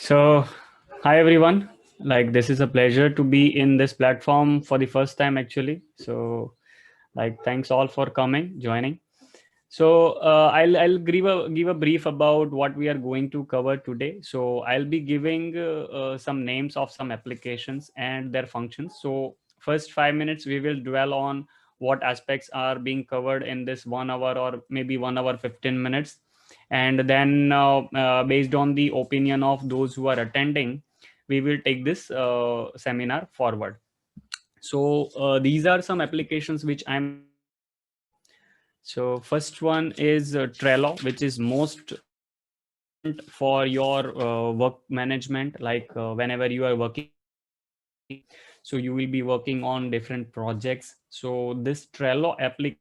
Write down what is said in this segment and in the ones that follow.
So, hi everyone. This is a pleasure to be in this platform for the first time, actually. So, thanks all for coming, joining. So, I'll give a brief about what we are going to cover today. So, I'll be giving some names of some applications and their functions. So, first 5 minutes we will dwell on what aspects are being covered in this 1 hour or maybe 1 hour 15 minutes, and then based on the opinion of those who are attending, we will take this seminar forward. So these are some applications which I'm so first one is Trello, which is most for your work management, whenever you are working, so you will be working on different projects. So this Trello application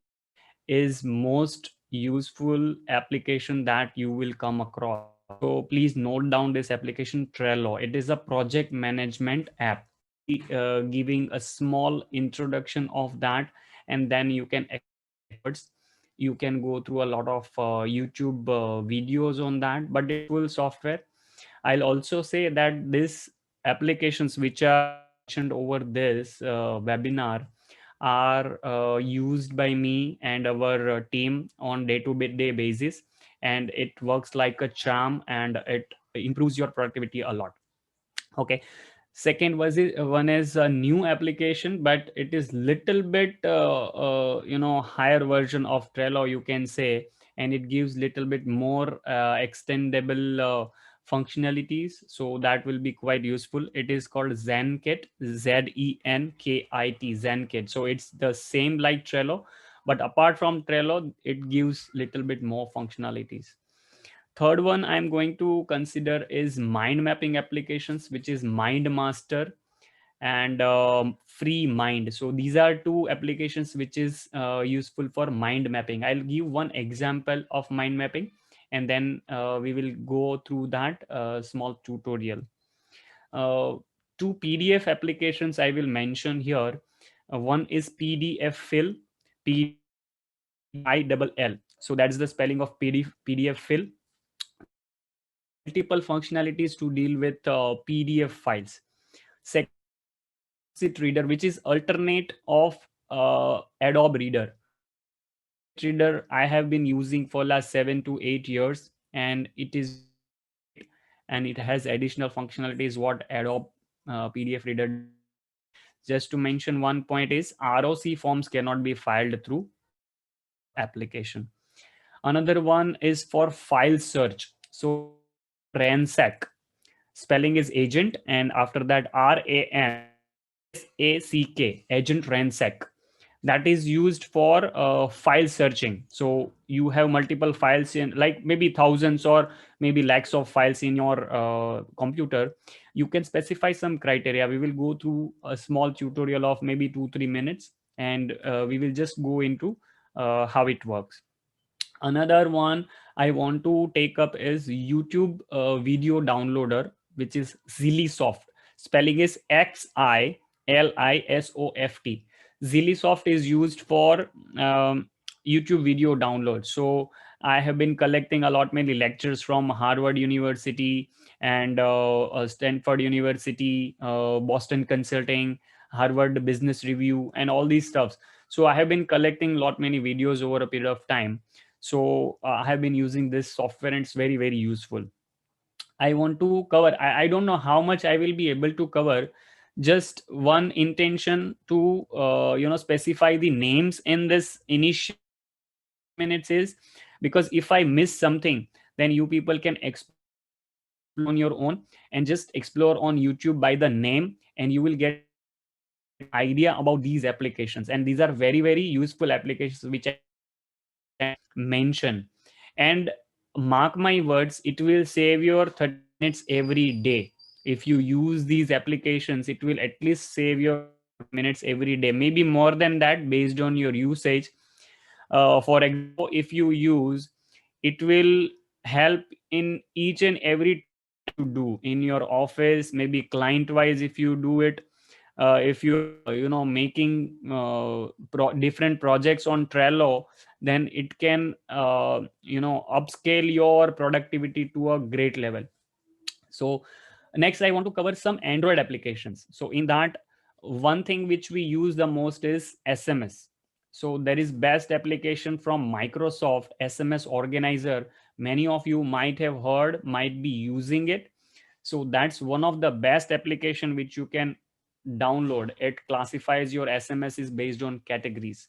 is most useful application that you will come across. So please note down this application Trello. It is a project management app. Giving a small introduction of that, and then you can you can go through a lot of YouTube videos on that, but it's full software. I'll also say that this applications which are mentioned over this webinar are used by me and our team on day-to-day basis, and it works like a charm, and it improves your productivity a lot. Okay. Second was one is a new application, but it is little bit higher version of Trello, you can say, and it gives little bit more extendable functionalities, so that will be quite useful. It is called Zenkit, Zenkit, Zenkit. So it's the same like Trello, but apart from Trello, it gives little bit more functionalities. Third one I'm going to consider is mind mapping applications, which is MindMaster and Free Mind. So these are two applications which is useful for mind mapping. I'll give one example of mind mapping, and then we will go through that small tutorial. uh, Two PDF applications I will mention here. One is PDF Fill, PILL. So that's the spelling of PDF Fill. Multiple functionalities to deal with PDF files. Second, Reader, which is alternate of Adobe Reader. Reader I have been using for last 7 to 8 years, and it is and it has additional functionalities what Adobe PDF Reader. Just to mention one point is ROC forms cannot be filed through application. Another one is for file search. So Ransack, spelling is agent, and after that RANSACK, agent Ransack. That is used for file searching. So you have multiple files in, like maybe thousands or maybe lakhs of files in your computer. You can specify some criteria. We will go through a small tutorial of maybe 2 3 minutes, and we will just go into how it works. Another one I want to take up is YouTube video downloader, which is Zilisoft. Spelling is Xilisoft. Zilisoft is used for YouTube video download. So I have been collecting a lot many lectures from Harvard University and Stanford University, Boston Consulting, Harvard Business Review, and all these stuffs. So I have been collecting lot many videos over a period of time. So I have been using this software, and it's very very useful. I want to cover, I don't know how much I will be able to cover. Just one intention to specify the names in this initial minutes is because if I miss something, then you people can explore on your own and just explore on YouTube by the name, and you will get idea about these applications. And these are very very useful applications which I mention. And mark my words, it will save your 30 minutes every day. If you use these applications, it will at least save your minutes every day, maybe more than that based on your usage. For example, if you use, it will help in each and every you do in your office, maybe client wise. If you do it, if you making different projects on Trello, then it can upscale your productivity to a great level. So Next, I want to cover some Android applications. So in that, one thing which we use the most is SMS. So there is best application from Microsoft, SMS Organizer. Many of you might have heard, might be using it. So that's one of the best application which you can download. It classifies your SMSs based on categories.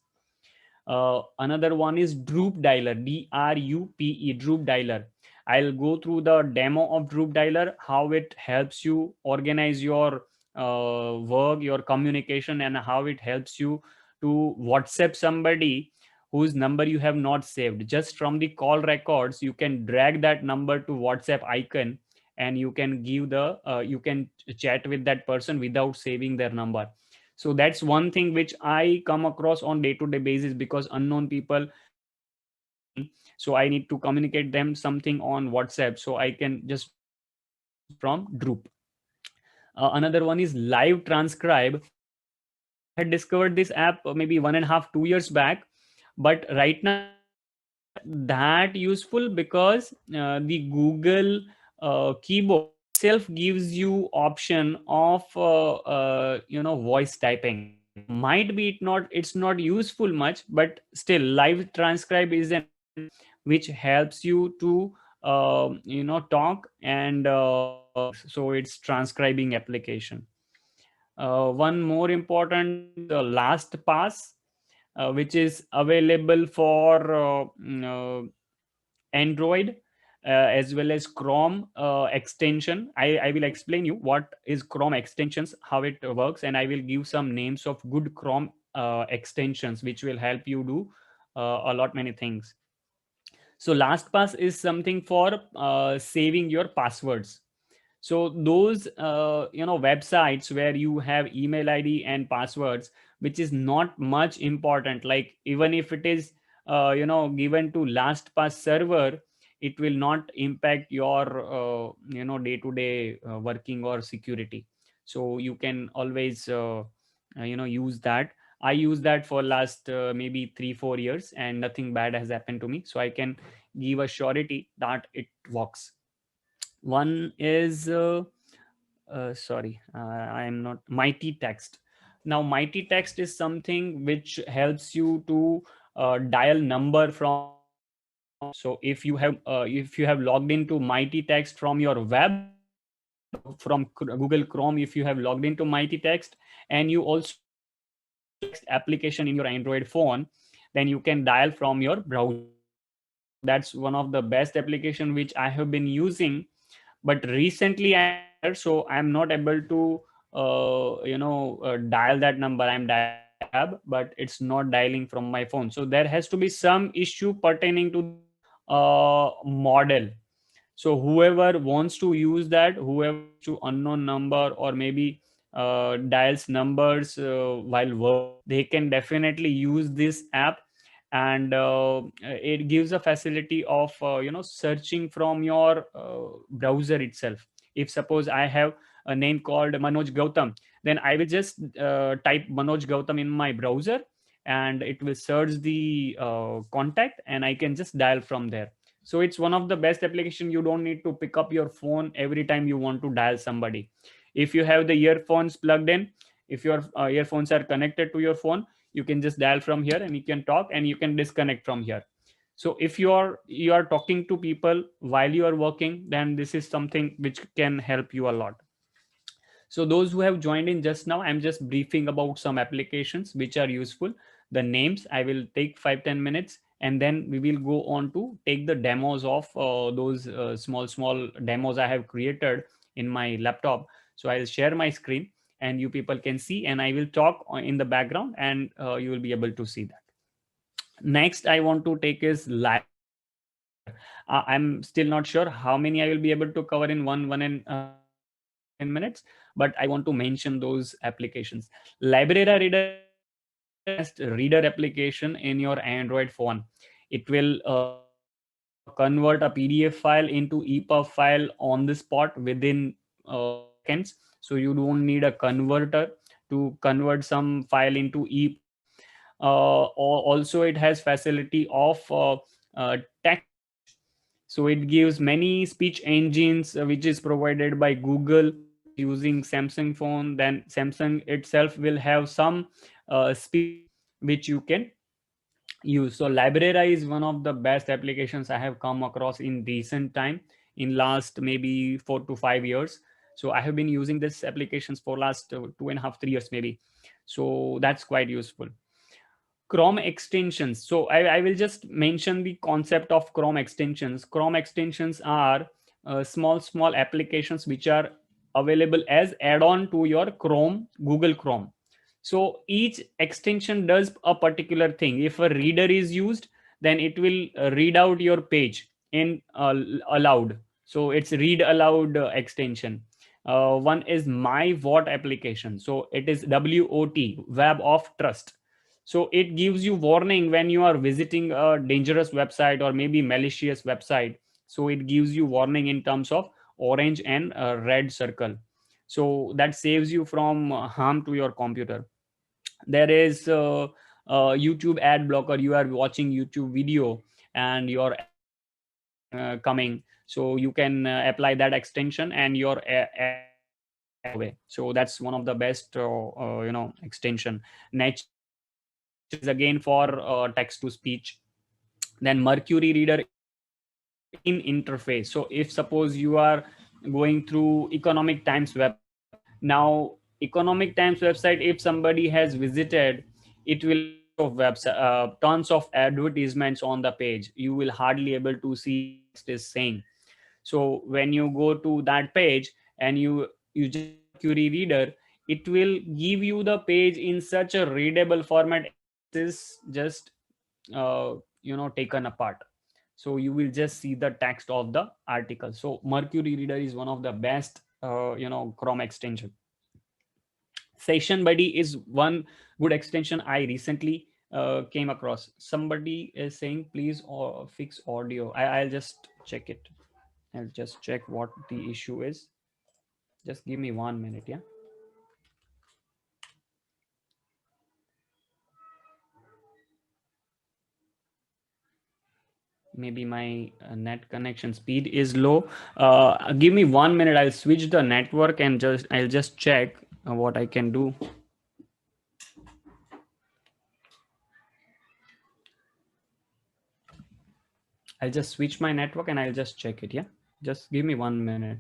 Another one is Droop Dialer, Drupe, Droop Dialer. I'll go through the demo of Droop Dialer, how it helps you organize your work, your communication, and how it helps you to WhatsApp somebody whose number you have not saved. Just from the call records, you can drag that number to WhatsApp icon, and you can give the you can chat with that person without saving their number. So that's one thing which I come across on day to day basis, because unknown people call me, so I need to communicate them something on WhatsApp, so I can just from Droop. Another one is Live Transcribe. I had discovered this app maybe 1.5 2 years back, but right now that useful because the Google keyboard itself gives you option of voice typing. Might be it's not useful much, but still Live Transcribe is an which helps you to talk, and so it's transcribing application. One more important is LastPass, which is available for Android as well as Chrome extension. I will explain you what is Chrome extensions, how it works, and I will give some names of good Chrome extensions which will help you do a lot many things. So LastPass is something for saving your passwords. So those websites where you have email ID and passwords, which is not much important, like even if it is given to LastPass server, it will not impact your day to day working or security. So you can always use that. I use that for last maybe 3 4 years, and nothing bad has happened to me, so I can give a surety that it works. One is sorry, I'm not Mighty Text. Now Mighty Text is something which helps you to dial number from. So if you have logged into Mighty Text from your web, from Google Chrome, if you have logged into Mighty Text, and you also text application in your Android phone, then you can dial from your browser. That's one of the best application which I have been using, but recently so I'm not able to dial that number. I'm dialing tab, but it's not dialing from my phone. So there has to be some issue pertaining to model. So whoever wants to use that, whoever to unknown number, or maybe dials numbers while work, they can definitely use this app. And it gives a facility of searching from your browser itself. If suppose I have a name called Manoj Gautam, then I will just type Manoj Gautam in my browser, and it will search the contact, and I can just dial from there. So it's one of the best application. You don't need to pick up your phone every time you want to dial somebody. If you have the earphones plugged in, if your earphones are connected to your phone, you can just dial from here, and you can talk, and you can disconnect from here. So if you are talking to people while you are working, then this is something which can help you a lot. So those who have joined in just now, I'm just briefing about some applications which are useful. The names I will take 5 10 minutes, and then we will go on to take the demos of those small demos I have created in my laptop. So I'll share my screen, and you people can see, and I will talk in the background, and you will be able to see that. Next I want to take is Reader. I'm still not sure how many I will be able to cover in one and 10 minutes, but I want to mention those applications. Library Reader best reader application in your Android phone. It will convert a PDF file into EPUB file on the spot within seconds. So you don't need a converter to convert some file into EPUB. Also, it has facility of text. So it gives many speech engines, which is provided by Google using Samsung phone. Then Samsung itself will have some speech which you can use. So Library is one of the best applications I have come across in recent time, in last maybe 4 to 5 years. So I have been using this applications for last 2.5 3 years maybe. So that's quite useful. Chrome extensions. So I will just mention the concept of Chrome extensions. Chrome extensions are small applications which are available as add-on to your Chrome, Google Chrome. So each extension does a particular thing. If a reader is used, then it will read out your page in aloud. So it's read aloud extension. One is my What application. So it is WOT, Web of Trust. So it gives you warning when you are visiting a dangerous website or maybe malicious website. So it gives you warning in terms of orange and red circle. So that saves you from harm to your computer. There is YouTube ad blocker. You are watching YouTube video and your coming, so you can apply that extension and your away. So that's one of the best extension. Nature is again for text to speech. Then Mercury Reader in interface. So if suppose you are going through Economic Times web, now Economic Times website, if somebody has visited, it will of website tons of advertisements on the page. You will hardly able to see what it is saying. So when you go to that page and you just Mercury Reader, it will give you the page in such a readable format. This is just taken apart, so you will just see the text of the article. So Mercury Reader is one of the best Chrome extension. Session Buddy is one good extension I recently came across. Somebody is saying please fix audio. I'll just check it. I'll just check what the issue is. Just give me 1 minute. Yeah. Maybe my net connection speed is low. Give me 1 minute. I'll switch the network and I'll just check what I can do. I'll just switch my network and I'll just check it. Yeah. Just give me 1 minute.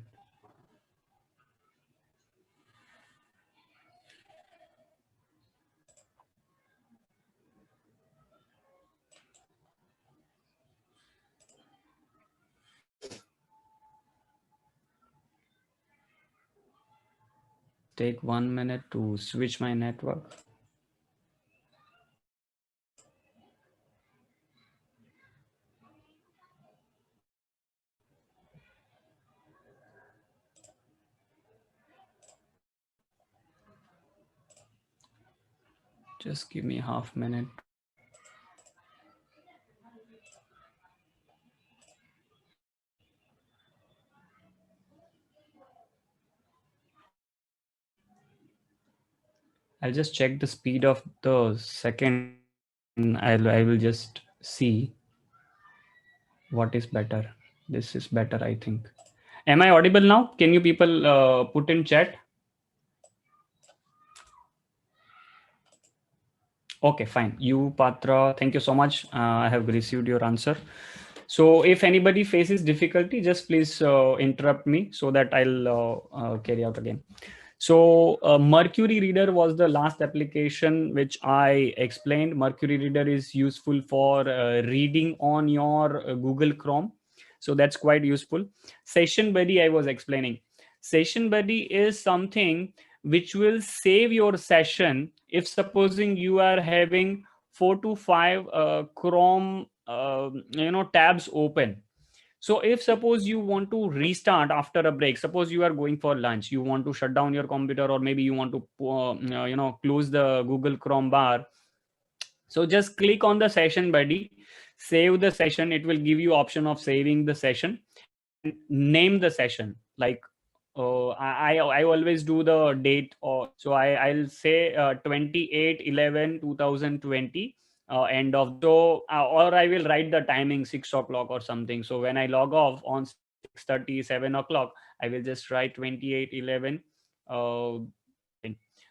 Take 1 minute to switch my network. Just give me half minute. I'll just check the speed of the second. I will just see what is better. This is better, I think. Am I audible now? Can you people put in chat? Okay, fine. You, Patra, thank you so much. I have received your answer. So if anybody faces difficulty, just please interrupt me so that I'll carry out again. So Mercury Reader was the last application which I explained. Mercury Reader is useful for reading on your Google Chrome. So that's quite useful. Session Buddy, I was explaining. Session Buddy is something which will save your session if supposing you are having 4 to 5 Chrome tabs open. So if suppose you want to restart after a break, suppose you are going for lunch, you want to shut down your computer, or maybe you want to close the Google Chrome bar. So just click on the Session Buddy, save the session. It will give you option of saving the session. Name the session. Like I always do the date, or so I'll say 28/11/2020. end of, so or I will write the timing 6 o'clock or something. So when I log off on 6:30, 7 o'clock, I will just write 2811. uh,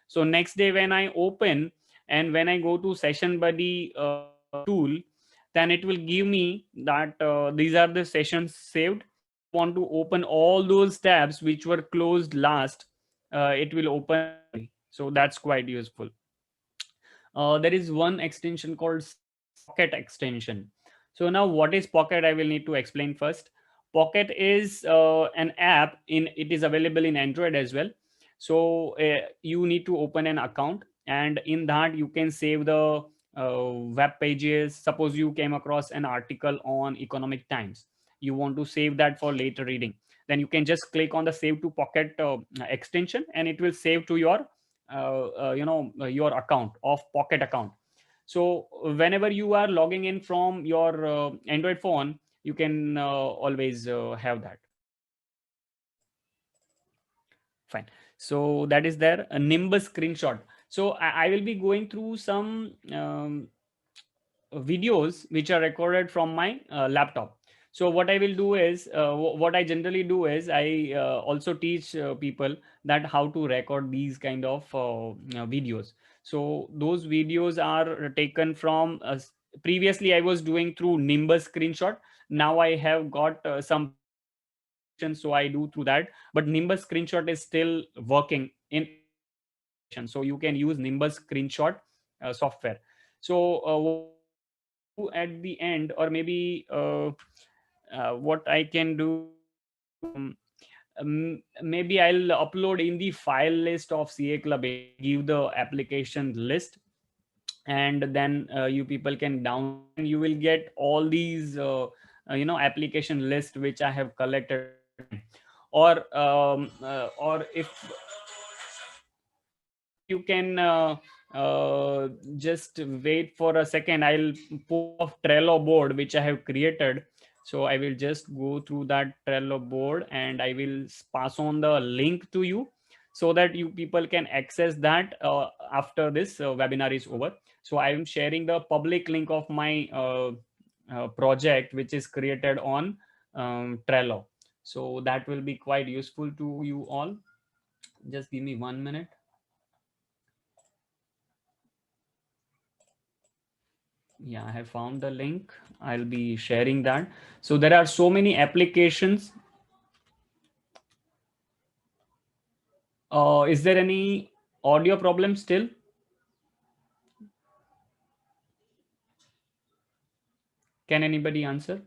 so next day when I open, and when I go to session buddy tool, then it will give me that these are the sessions saved. Want to open all those tabs which were closed last, it will open. So that's quite useful. There is one extension called Pocket extension. So now what is Pocket? I will need to explain first. Pocket is an app, in it is available in Android as well. So you need to open an account, and in that you can save the web pages. Suppose you came across an article on Economic Times, you want to save that for later reading, then you can just click on the Save to Pocket extension, and it will save to your your account of Pocket account. So whenever you are logging in from your Android phone, you can always have that. Fine. So that is there, a Nimbus screenshot. So I will be going through some videos which are recorded from my laptop. So what I will do is, what I generally do is, I also teach people that how to record these kind of videos. So those videos are taken from previously I was doing through Nimbus screenshot. Now I have got some, so I do through that, but Nimbus screenshot is still working in, so you can use Nimbus screenshot software. So at the end, or maybe what I can do, maybe I'll upload in the file list of CA Club, give the application list, and then you people can download, and you will get all these application list which I have collected over time. Or if you can just wait for a second, I'll pull off Trello board which I have created. So I will just go through that Trello board, and I will pass on the link to you, so that you people can access that after this webinar is over. So I am sharing the public link of my project which is created on Trello. So that will be quite useful to you all. Just give me 1 minute. Yeah, I have found the link. I'll be sharing that. So there are so many applications. Is there any audio problem still? Can anybody answer?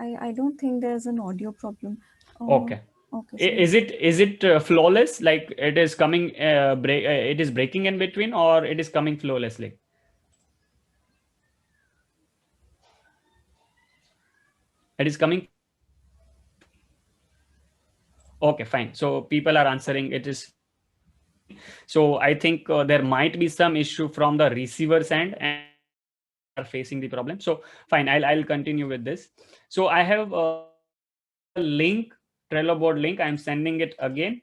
I don't think there's an audio problem. Okay. Okay, so Is it flawless? Like it is coming it is breaking in between, or it is coming flawlessly? It is coming. Okay, fine. So people are answering it is. So I think there might be some issue from the receiver's end, and are facing the problem. So fine, I'll continue with this. So I have link, Trello board link. I'm sending it again.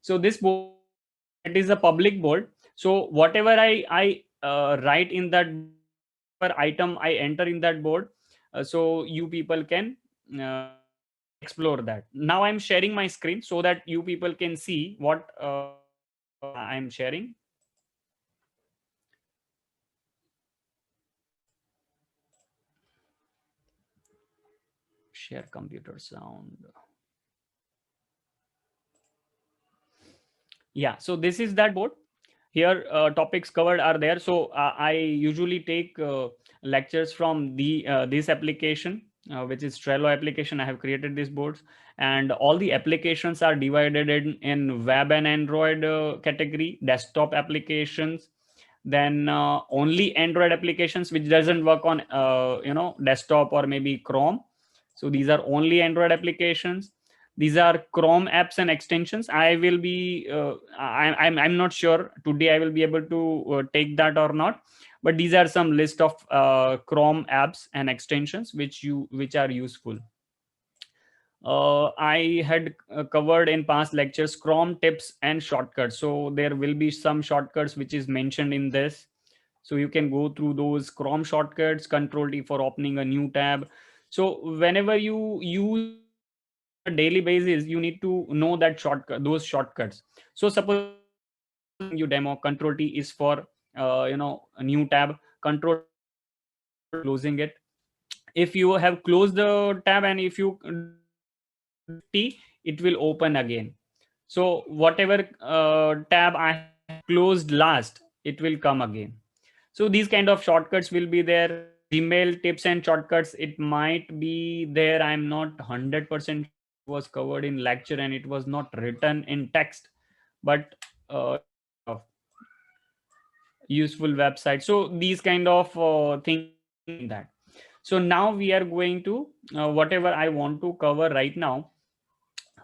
So this board, it is a public board. So whatever I write in that per item I enter in that board, so you people can uh, explore that. Now I'm sharing my screen so that you people can see what I'm sharing. Share computer sound. Yeah, so this is that board. Here topics covered are there. So I usually take lectures from the this application, which is Trello application. I have created these boards, and all the applications are divided in web and Android category, desktop applications, then only Android applications which doesn't work on desktop or maybe Chrome. So these are only Android applications. These are Chrome apps and extensions. I will be I'm not sure today I will be able to take that or not, but these are some list of Chrome apps and extensions which are useful. I had covered in past lectures Chrome tips and shortcuts. So there will be some shortcuts which is mentioned in this. So you can go through those Chrome shortcuts, Control T for opening a new tab. So whenever you use a daily basis, you need to know that shortcut, those shortcuts. So suppose you demo, Control T is for a new tab, Control closing it. If you have closed the tab and if you T, it will open again. So whatever tab I have closed last, it will come again. So these kind of shortcuts will be there. Gmail tips and shortcuts, it might be there. I'm not 100% was covered in lecture and it was not written in text, but useful website. So these kind of things that. So now we are going to whatever I want to cover right now.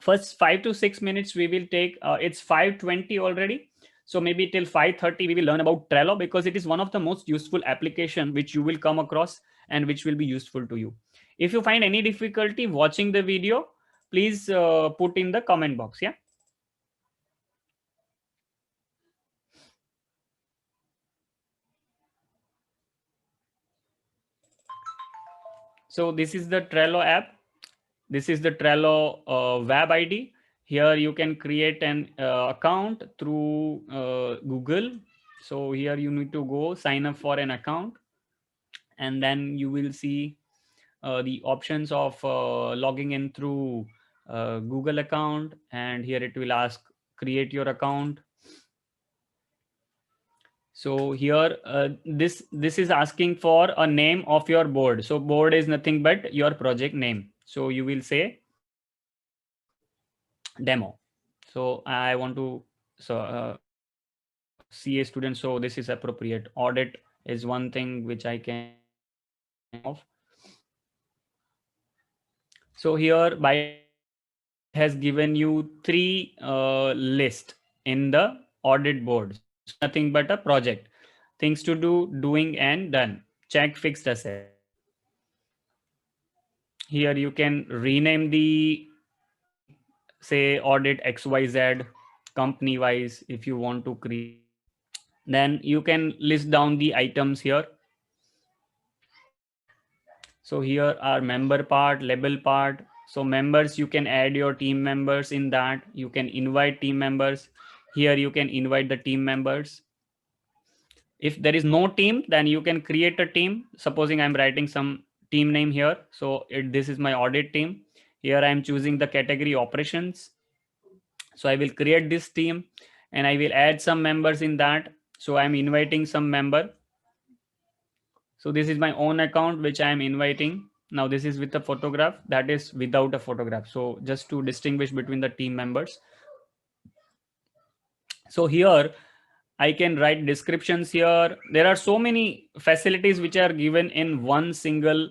First 5 to 6 minutes we will take. It's 5:20 already. So maybe till 5:30 we will learn about Trello, because it is one of the most useful application which you will come across and which will be useful to you. If you find any difficulty watching the video, please put in the comment box. Yeah. So this is the Trello app. This is the Trello web ID. Here you can create an account through Google. So here you need to go sign up for an account, and then you will see the options of logging in through Google account, and here it will ask create your account. So here this is asking for a name of your board. So board is nothing but your project name. So you will say demo. So I want to CA student, so this is appropriate. Audit is one thing which I can of. So here by has given you three list in the audit board. Nothing but a project, things to do, doing, and done. Check fixed asset. Here you can rename the say audit XYZ company wise if you want to create. Then you can list down the items here. So here are member part, label part. So members, you can add your team members in that. You can invite team members. Here you can invite the team members. If there is no team, then you can create a team. Supposing I'm writing some team name here. So this is my audit team. Here I'm choosing the category operations. So I will create this team and I will add some members in that. So I'm inviting some member. So this is my own account which I am inviting. Now this is with a photograph, that is without a photograph. So just to distinguish between the team members. So here I can write descriptions here. There are so many facilities which are given in one single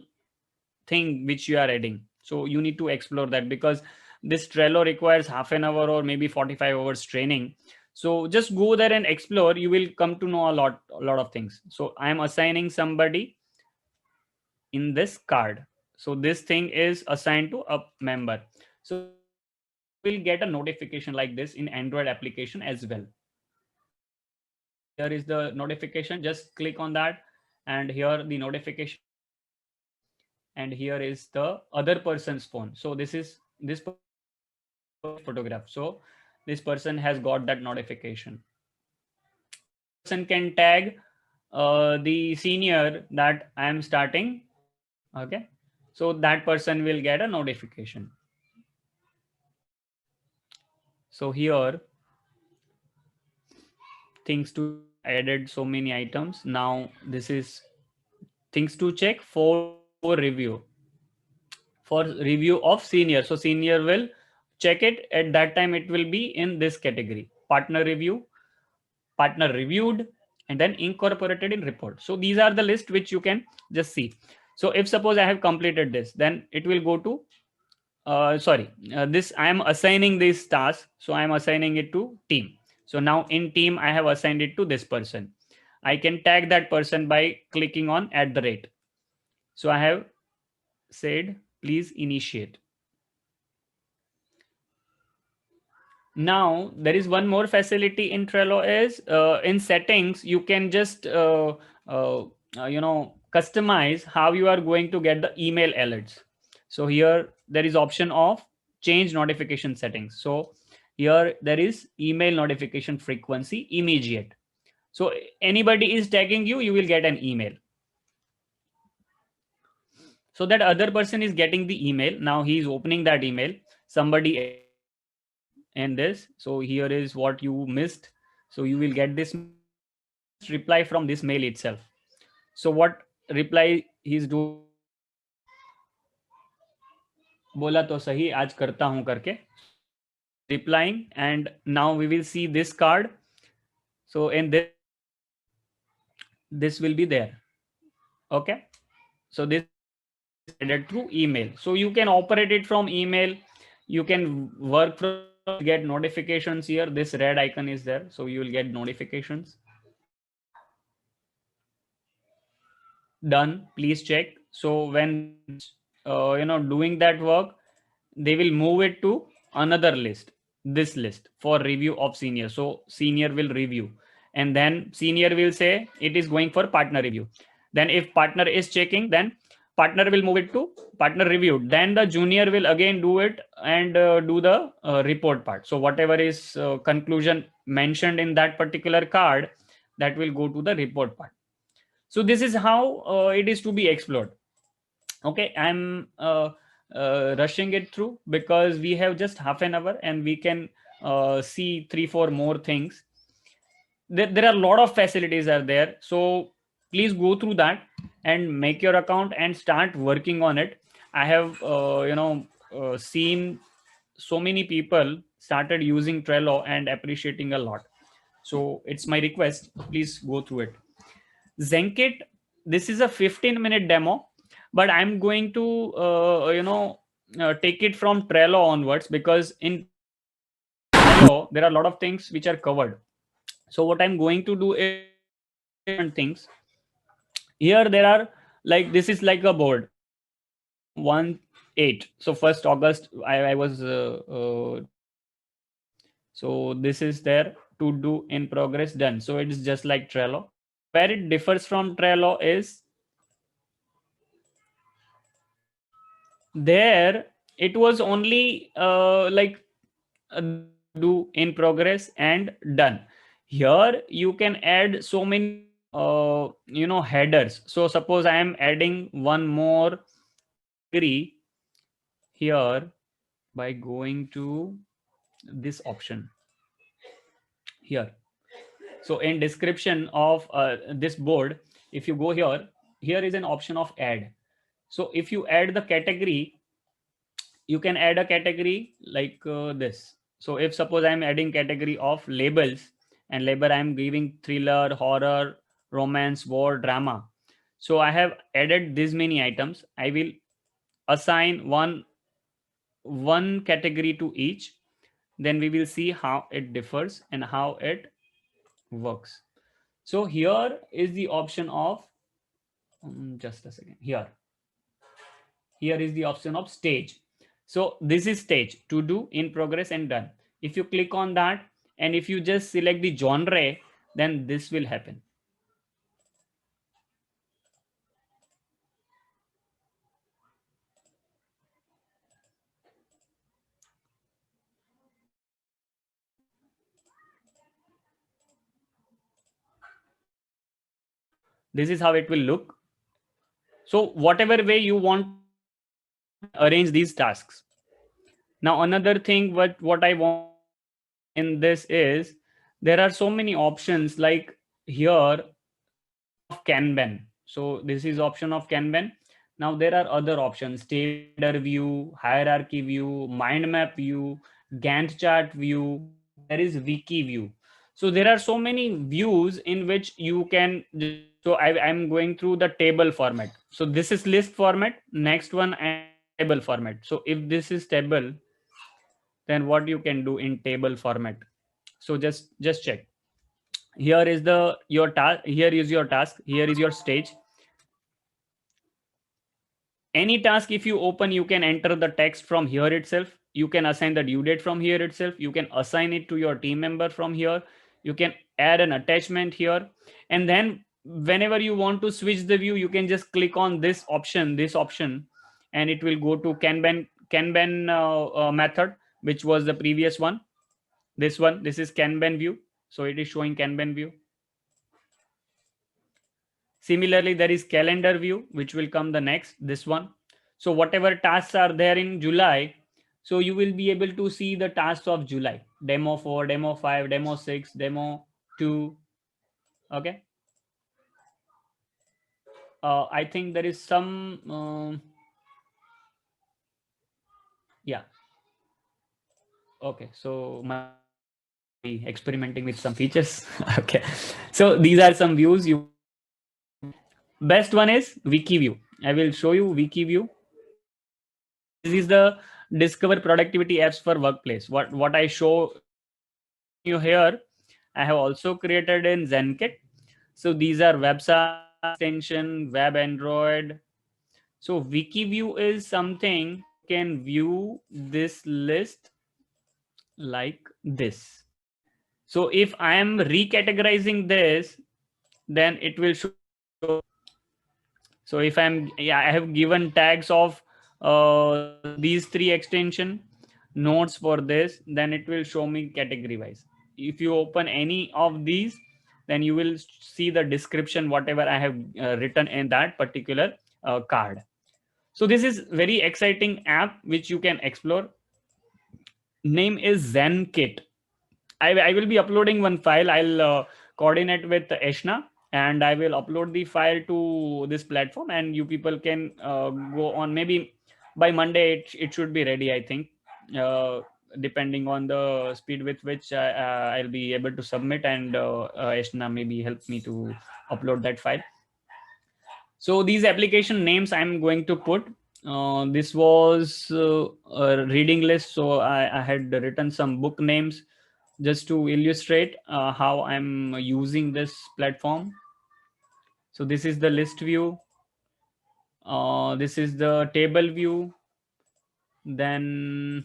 thing which you are adding. So you need to explore that, because this Trello requires half an hour or maybe 45 hours training. So just go there and explore. You will come to know a lot of things. So I am assigning somebody in this card. So this thing is assigned to a member. So we'll get a notification like this in Android application as well. Here is the notification. Just click on that, and here the notification, and here is the other person's phone. So this is this photograph. So this person has got that notification. Person can tag the senior that I am starting. Okay. So that person will get a notification. So here things to added so many items. Now this is things to check for review of senior. So senior will check it at that time. It will be in this category: partner review, partner reviewed, and then incorporated in report. So these are the list which you can just see. So if suppose I have completed this, then it will go to this I am assigning this task. So I am assigning it to team. So now in team I have assigned it to this person. I can tag that person by clicking on @. So I have said please initiate. Now there is one more facility in Trello is in settings you can just customize how you are going to get the email alerts. So here there is option of change notification settings. So here there is email notification frequency immediate. So anybody is tagging you, you will get an email. So that other person is getting the email. Now he is opening that email. Somebody in this. So here is what you missed. So you will get this reply from this mail itself. So what reply he's doing, बोला तो सही आज करता हूं करके, replying, and now we will see this card. So in this will be there. Okay, so this is added through email. So you can operate it from email. You can work from, get notifications here. This red icon is there, so you will get notifications. Done, please check. So when doing that work, they will move it to another list, this list for review of senior. So senior will review, and then senior will say it is going for partner review. Then if partner is checking, then partner will move it to partner review. Then the junior will again do it and do the report part. So whatever is conclusion mentioned in that particular card, that will go to the report part. So this is how it is to be explored. Okay, I'm rushing it through because we have just half an hour and we can see 3-4 more things. There are a lot of facilities are there, so please go through that and make your account and start working on it. I have seen so many people started using Trello and appreciating a lot. So it's my request, please go through it. Zenkit, this is a 15-minute demo, but I'm going to take it from Trello onwards, because in Trello there are a lot of things which are covered. So what I'm going to do is different things. Here there are, like, this is like a board 1/8. So 1st August I was so this is there, to do, in progress, done. So it is just like Trello. Where it differs from Trello is there it was only do, in progress, and done. Here you can add so many headers. So suppose I am adding one more query here by going to this option here. So in description of this board, if you go here, here is an option of add. So if you add the category, you can add a category like this. So if suppose I'm adding category of labels, and label I'm giving thriller, horror, romance, war, drama. So I have added this many items. I will assign one category to each. Then we will see how it differs and how it works. So here is the option of just a second. Here is the option of stage. So this is stage, to do, in progress, and done. If you click on that and if you just select the genre, then this will happen. This is how it will look. So whatever way you want, arrange these tasks. Now another thing what I want in this is, there are so many options, like here of Kanban. So this is option of Kanban. Now there are other options: standard view, hierarchy view, mind map view, Gantt chart view. There is wiki view. So there are so many views in which you can. So I'm going through the table format. So this is list format. Next one, and table format. So if this is table, then what you can do in table format. So just check. Here is your task. Here is your task. Here is your stage. Any task, if you open, you can enter the text from here itself. You can assign the due date from here itself. You can assign it to your team member from here. You can add an attachment here, and then whenever you want to switch the view, you can just click on this option, and it will go to Kanban method, which was the previous one. This is Kanban view, so it is showing Kanban view. Similarly, there is calendar view, which will come the next, this one. So whatever tasks are there in July, so you will be able to see the tasks of July: demo 4, demo 5, demo 6, demo 2. Okay. I think there is some yeah. Okay, so my experimenting with some features. Okay, so these are some views. You best one is Wikiview. I will show you Wikiview. This is the discover productivity apps for workplace. What I show you here, I have also created in ZenKit. So these are website extension, web Android. So Wikiview is something you can view this list like this. So if I am recategorizing this, then it will show. So if I have given tags of these three extension nodes for this, then it will show me category wise. If you open any of these, then you will see the description, whatever I have written in that particular card. So this is very exciting app which you can explore. Name is ZenKit. I will be uploading one file. I'll coordinate with Eshna, and I will upload the file to this platform, and you people can go on. Maybe by Monday it should be ready, I think, depending on the speed with which I'll be able to submit, and Eshna maybe help me to upload that file. So these application names I'm going to put. This was a reading list, so I had written some book names just to illustrate how I'm using this platform. So this is the list view. This is the table view. Then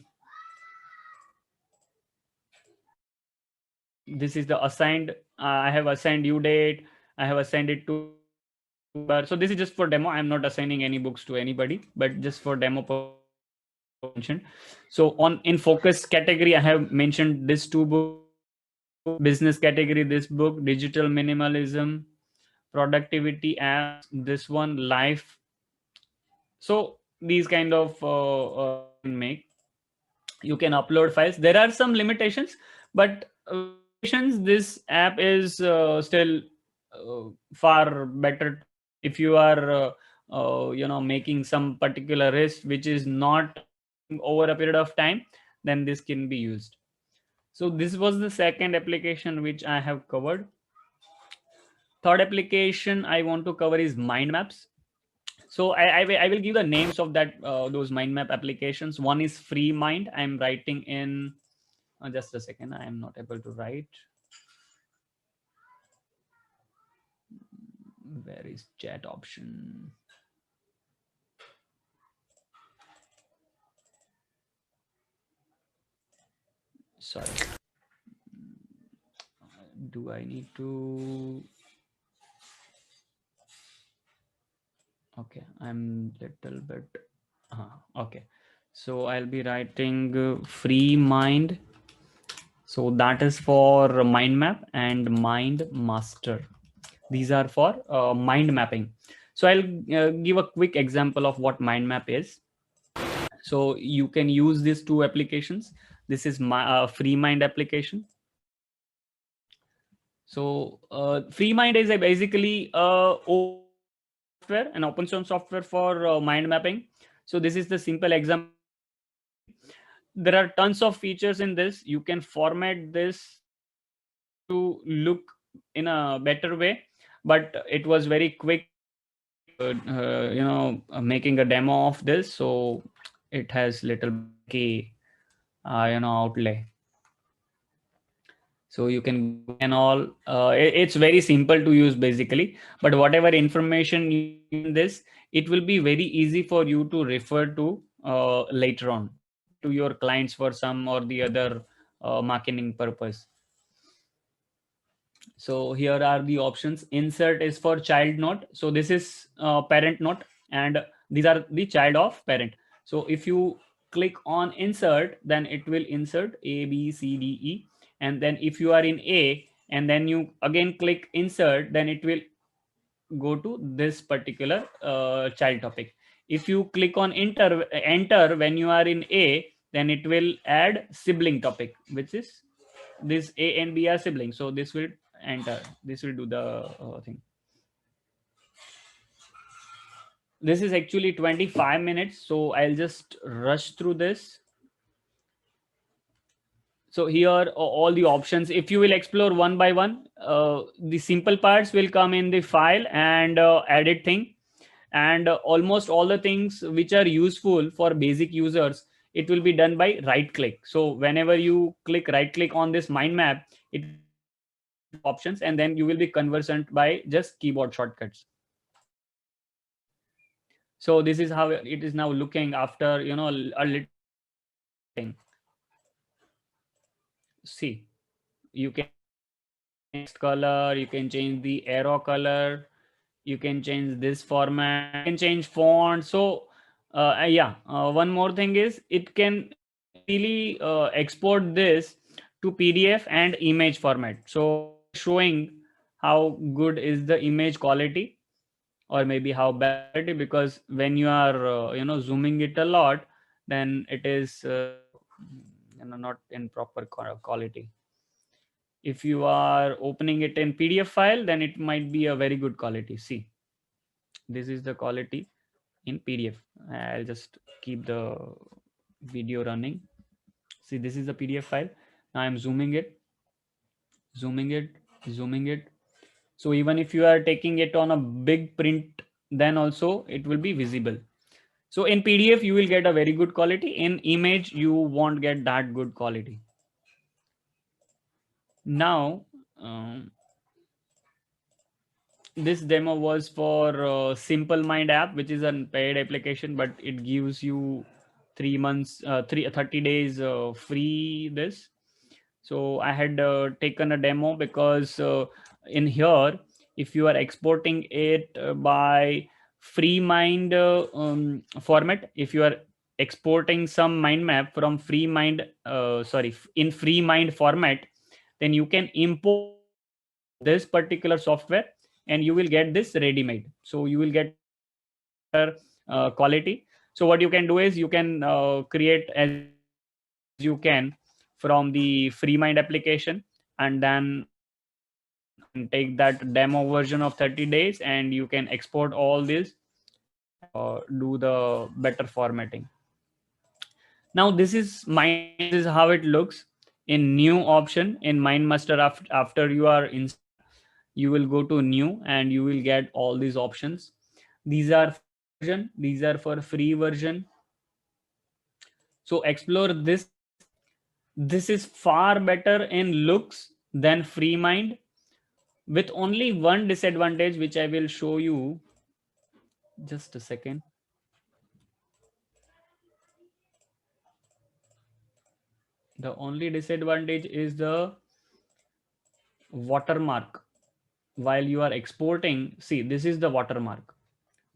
this is the assigned. I have assigned due date. I have assigned it to. So this is just for demo. I'm not assigning any books to anybody, but just for demo mentioned. So on in focus category, I have mentioned this two books. Business category, this book. Digital minimalism, productivity apps, this one, life. So these kind of make, you can upload files. There are some limitations, but this app is still far better. If you are making some particular risk which is not over a period of time, then this can be used. So this was the second application which I have covered. Third application I want to cover is mind maps. So I will give the names of that those mind map applications. One is Free Mind. I'm writing in just a second. I am not able to write. Where is chat option? Sorry. Do I need to? Okay, I'm little bit. Okay, so I'll be writing Free Mind. So that is for mind map and mind master. These are for mind mapping. So I'll give a quick example of what mind map is. So you can use these two applications. This is my Free Mind application. So Free Mind is basically software, an open source software for mind mapping. So this is the simple example. There are tons of features in this. You can format this to look in a better way, but it was very quick making a demo of this, so it has little key outlay. So you can and all it's very simple to use basically, but whatever information you in this, it will be very easy for you to refer to later on to your clients for some or the other marketing purpose. So here are the options. Insert is for child note. So this is parent note, and these are the child of parent. So if you click on insert, then it will insert A, B, C, D, E. And then if you are in A and then you again click insert, then it will go to this particular child topic. If you click on enter when you are in A, then it will add sibling topic, which is this A and B are siblings. So this will enter. This will do the thing. This is actually 25 minutes, so I'll just rush through this. So here are all the options. If you will explore one by one, the simple parts will come in the file and edit thing, and almost all the things which are useful for basic users, it will be done by right click. So whenever you click right click on this mind map, it options, and then you will be conversant by just keyboard shortcuts. So this is how it is now looking after a little thing. See, you can text color, you can change the arrow color, you can change this format, you can change font. So one more thing is it can really export this to PDF and image format. So showing how good is the image quality, or maybe how bad quality, because when you are zooming it a lot, then it is not in proper quality. If you are opening it in PDF file, then it might be a very good quality. See, this is the quality in PDF. I'll just keep the video running. See, this is the PDF file. Now I'm zooming it, zooming it, zooming it. So even if you are taking it on a big print, then also it will be visible. So in PDF, you will get a very good quality. In image, you won't get that good quality. Now, this demo was for Simple Mind app, which is a paid application, but it gives you 3 months, 30 days free this. So I had taken a demo because in here, if you are exporting it by FreeMind format, if you are exporting some mind map from FreeMind, in FreeMind format, then you can import this particular software and you will get this ready made. So you will get quality. So what you can do is you can create as you can from the FreeMind application, and then can take that demo version of 30 days and you can export all this, do the better formatting. Now this is how it looks in new option in MindMaster. After you are in, you will go to new and you will get all these options. These are version, these are for free version. So explore this. This is far better in looks than FreeMind, with only one disadvantage, which I will show you. Just a second. The only disadvantage is the watermark. While you are exporting, see, this is the watermark,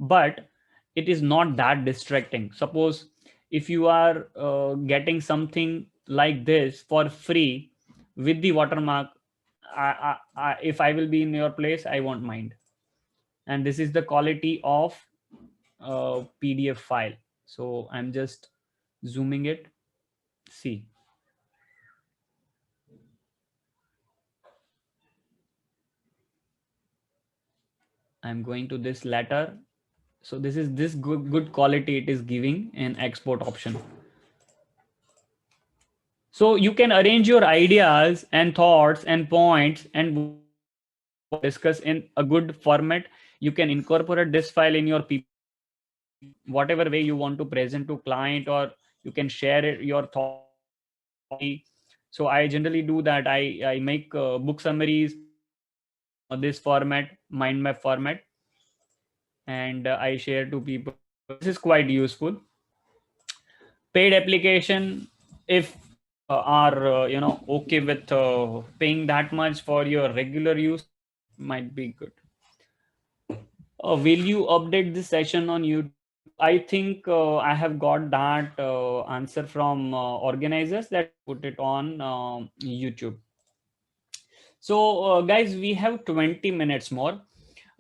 but it is not that distracting. Suppose if you are getting something like this for free with the watermark, if I will be in your place, I won't mind. And this is the quality of PDF file. So I'm just zooming it. See, I'm going to this letter. So this is this good quality it is giving in export option. So you can arrange your ideas and thoughts and points and discuss in a good format. You can incorporate this file in your whatever way you want to present to client, or you can share it, your thoughts. So I generally do that. I make book summaries this format, mind map format, and I share to people. This is quite useful. Paid application, if are okay with paying that much for your regular use, might be good. Will you update this session on YouTube? I think I have got that answer from organizers that put it on YouTube. So, guys, we have 20 minutes more.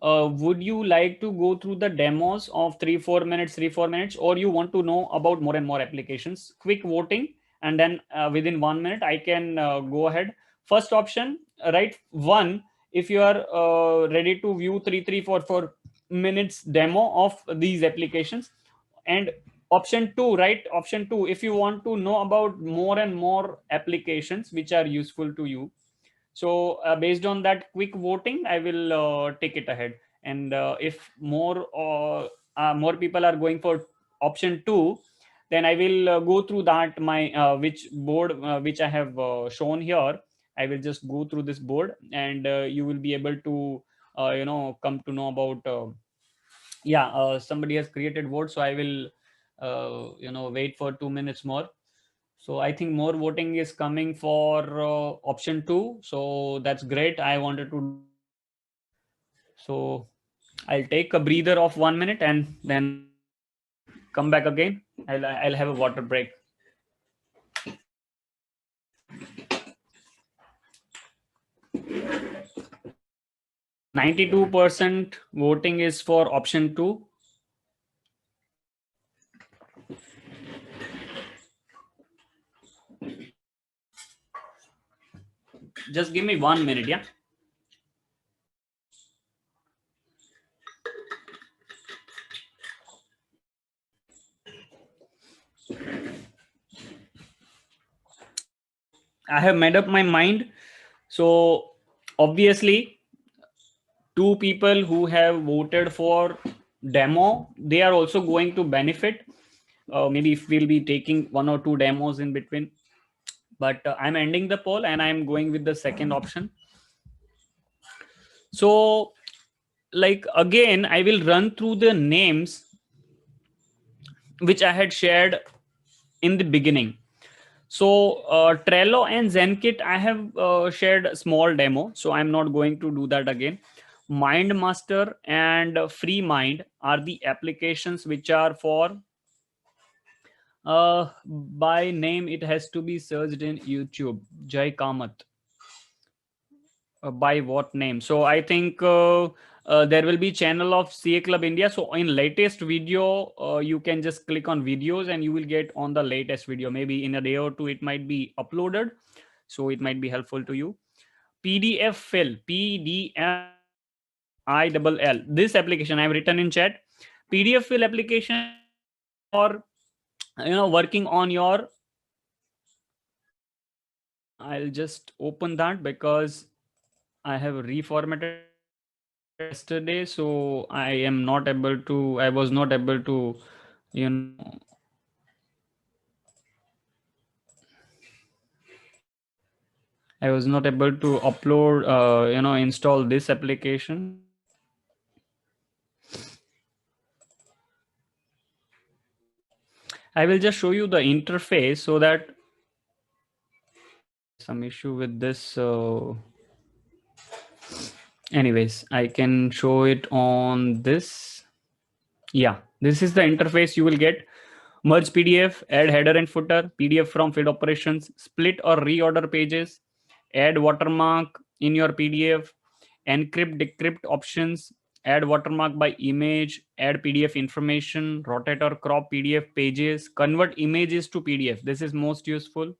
Would you like to go through the demos of 3 4 minutes, or you want to know about more and more applications? Quick voting, and then within 1 minute, I can go ahead. First option, right? One, if you are ready to view 3 3 4 4 minutes demo of these applications, and option two, right? Option two, if you want to know about more and more applications which are useful to you. So based on that quick voting, I will take it ahead. And if more people are going for option two, then I will go through that my which board which I have shown here. I will just go through this board, and you will be able to come to know about. Yeah, somebody has created vote, so I will wait for 2 minutes more. So I think more voting is coming for option two. So that's great. I wanted to. So I'll take a breather of 1 minute and then come back again. I'll have a water break. 92% voting is for option two. Just give me 1 minute, yeah. I have made up my mind. So obviously, two people who have voted for demo, they are also going to benefit. Maybe if we'll be taking one or two demos in between, but I'm ending the poll and I'm going with the second option. So like again, I will run through the names which I had shared in the beginning. So Trello and Zenkit, I have shared a small demo, so I'm not going to do that again. MindMaster and FreeMind are the applications which are for by name. It has to be searched in YouTube. Jai Kamath. By what name? So I think there will be channel of CA Club India. So in latest video, you can just click on videos and you will get on the latest video. Maybe in a day or two, it might be uploaded. So it might be helpful to you. PDF Fill, PDF ILL. This application I have written in chat. PDF Fill application or working on your. I'll just open that because I have reformatted yesterday, so I am not able to. I was not able to, you know. I was not able to upload, install this application. I will just show you the interface so that some issue with this. Anyways, I can show it on this. Yeah, this is the interface you will get. Merge PDF, add header and footer, PDF from field operations, split or reorder pages, add watermark in your PDF, encrypt, decrypt options, add watermark by image, add PDF information, rotate or crop PDF pages, convert images to PDF. This is most useful.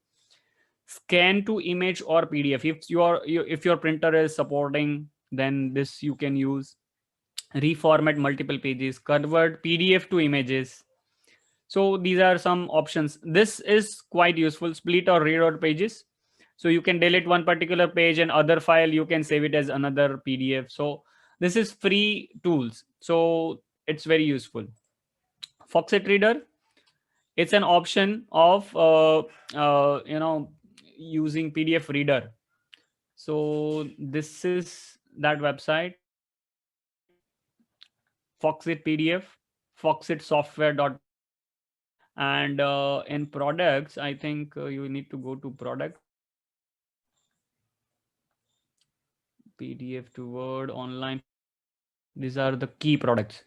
Scan to image or PDF. If your printer is supporting, then this you can use. Reformat multiple pages, convert PDF to images. So these are some options. This is quite useful. Split or reload pages. So you can delete one particular page and other file, you can save it as another PDF. So this is free tools. So it's very useful. Foxit Reader, it's an option of using PDF reader. So this is that website, Foxit PDF, foxitsoftware.com. And in products, I think you need to go to product, PDF to Word, online. These are the key products.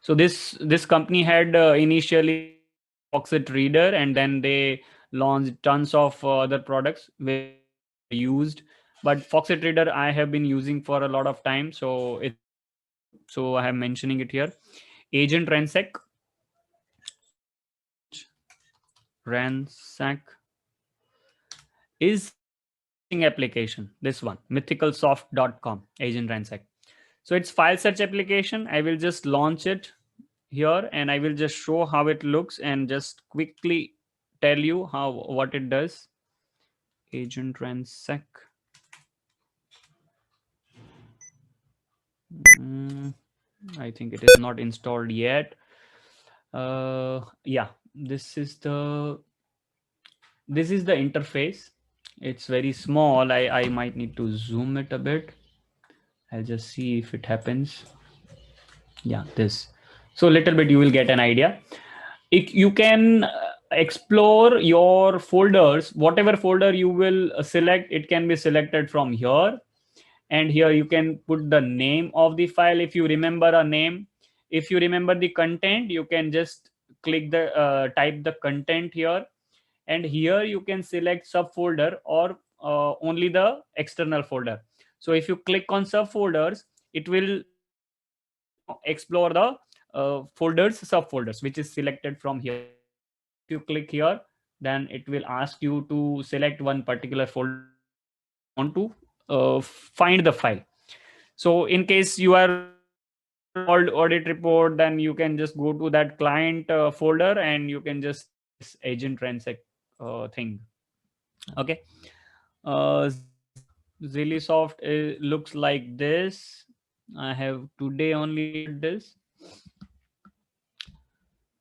So this company had initially Foxit Reader, and then they launched tons of other products which are used. But Foxit Reader I have been using for a lot of time, so it's very good. So I am mentioning it here. Agent Ransack is application. This one, mythicalsoft.com, Agent Ransack. So it's file search application. I will just launch it here and I will just show how it looks and just quickly tell you what it does. Agent Ransack. I think it is not installed yet. Yeah, this is the interface. It's very small. I might need to zoom it a bit. I'll just see if it happens. Yeah, this. So little bit you will get an idea. You can explore your folders. Whatever folder you will select, it can be selected from here. And here you can put the name of the file if you remember a name. If you remember the content, you can just click the type the content here, and here you can select subfolder or only the external folder. So if you click on subfolders, it will explore the subfolders which is selected from here. If you click here, then it will ask you to select one particular folder you want to find the file. So in case you are audit report, then you can just go to that client folder and you can just this Agent Ransack thing. Okay. uh Zillisoft looks like this. I have today only loaded this.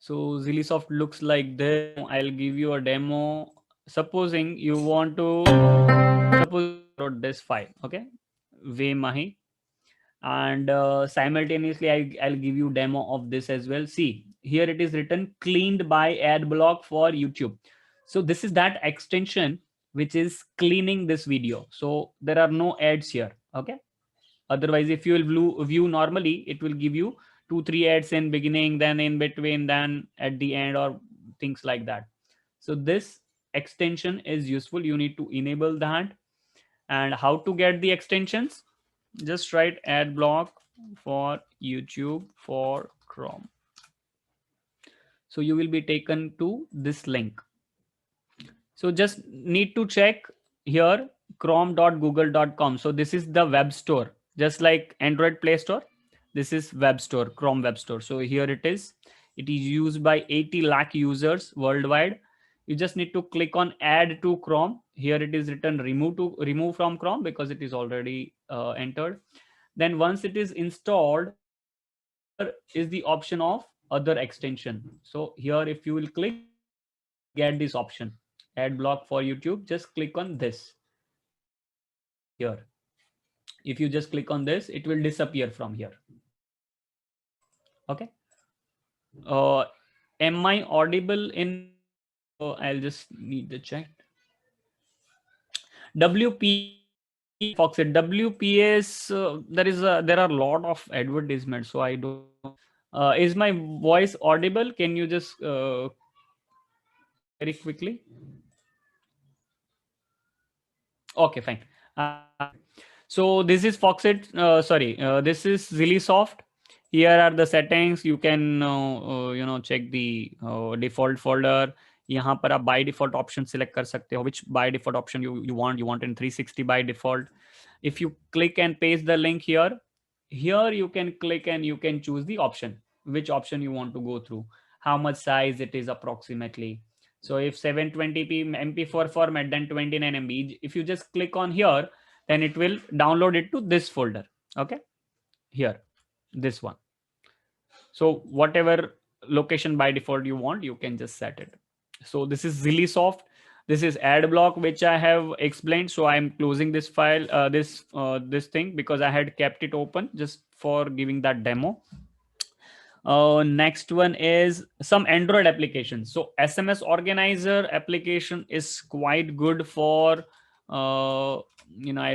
So Zillisoft looks like this. I'll give you a demo. Supposing you want to load this file, okay, Vmahi, and simultaneously I'll give you demo of this as well. See, here it is written cleaned by AdBlock for YouTube. So this is that extension which is cleaning this video. So there are no ads here, okay. Otherwise, if you will view normally, it will give you 2 3 ads in beginning, then in between, then at the end, or things like that. So this extension is useful. You need to enable that. And how to get the extensions? Just write ad block for YouTube for Chrome. So you will be taken to this link. So just need to check here chrome.google.com. So this is the web store, just like Android Play Store. This is web store, Chrome web store. So here it is. It is used by 80 lakh users worldwide. You just need to click on add to Chrome. Here it is written remove from Chrome because it is already entered. Then once it is installed, here is the option of other extension. So here if you will click, you will get this option, ad block for YouTube. Just click on this here. If you just click on this, it will disappear from here. Okay. Am I audible in? I'll just need the check. WP Foxit WPS. There are a lot of advertisements, so I don't. Is my voice audible? Can you just very quickly? Okay, fine. So this is Foxit. This is Zillisoft. Here are the settings. You can check the default folder. यहाँ पर आप by default option select कर सकते हो. Which by default option you want? You want in 360 by default. If you click and paste the link here you can click and you can choose the option. Which option you want to go through? How much size it is approximately? So if 720p MP4 format, then 29 MB. If you just click on here, then it will download it to this folder. Okay, here, this one. So whatever location by default you want, you can just set it. So this is Zillisoft. This is ad block, which I have explained. So I'm closing this file, this thing, because I had kept it open just for giving that demo. Next one is some Android applications. So SMS organizer application is quite good for, I'll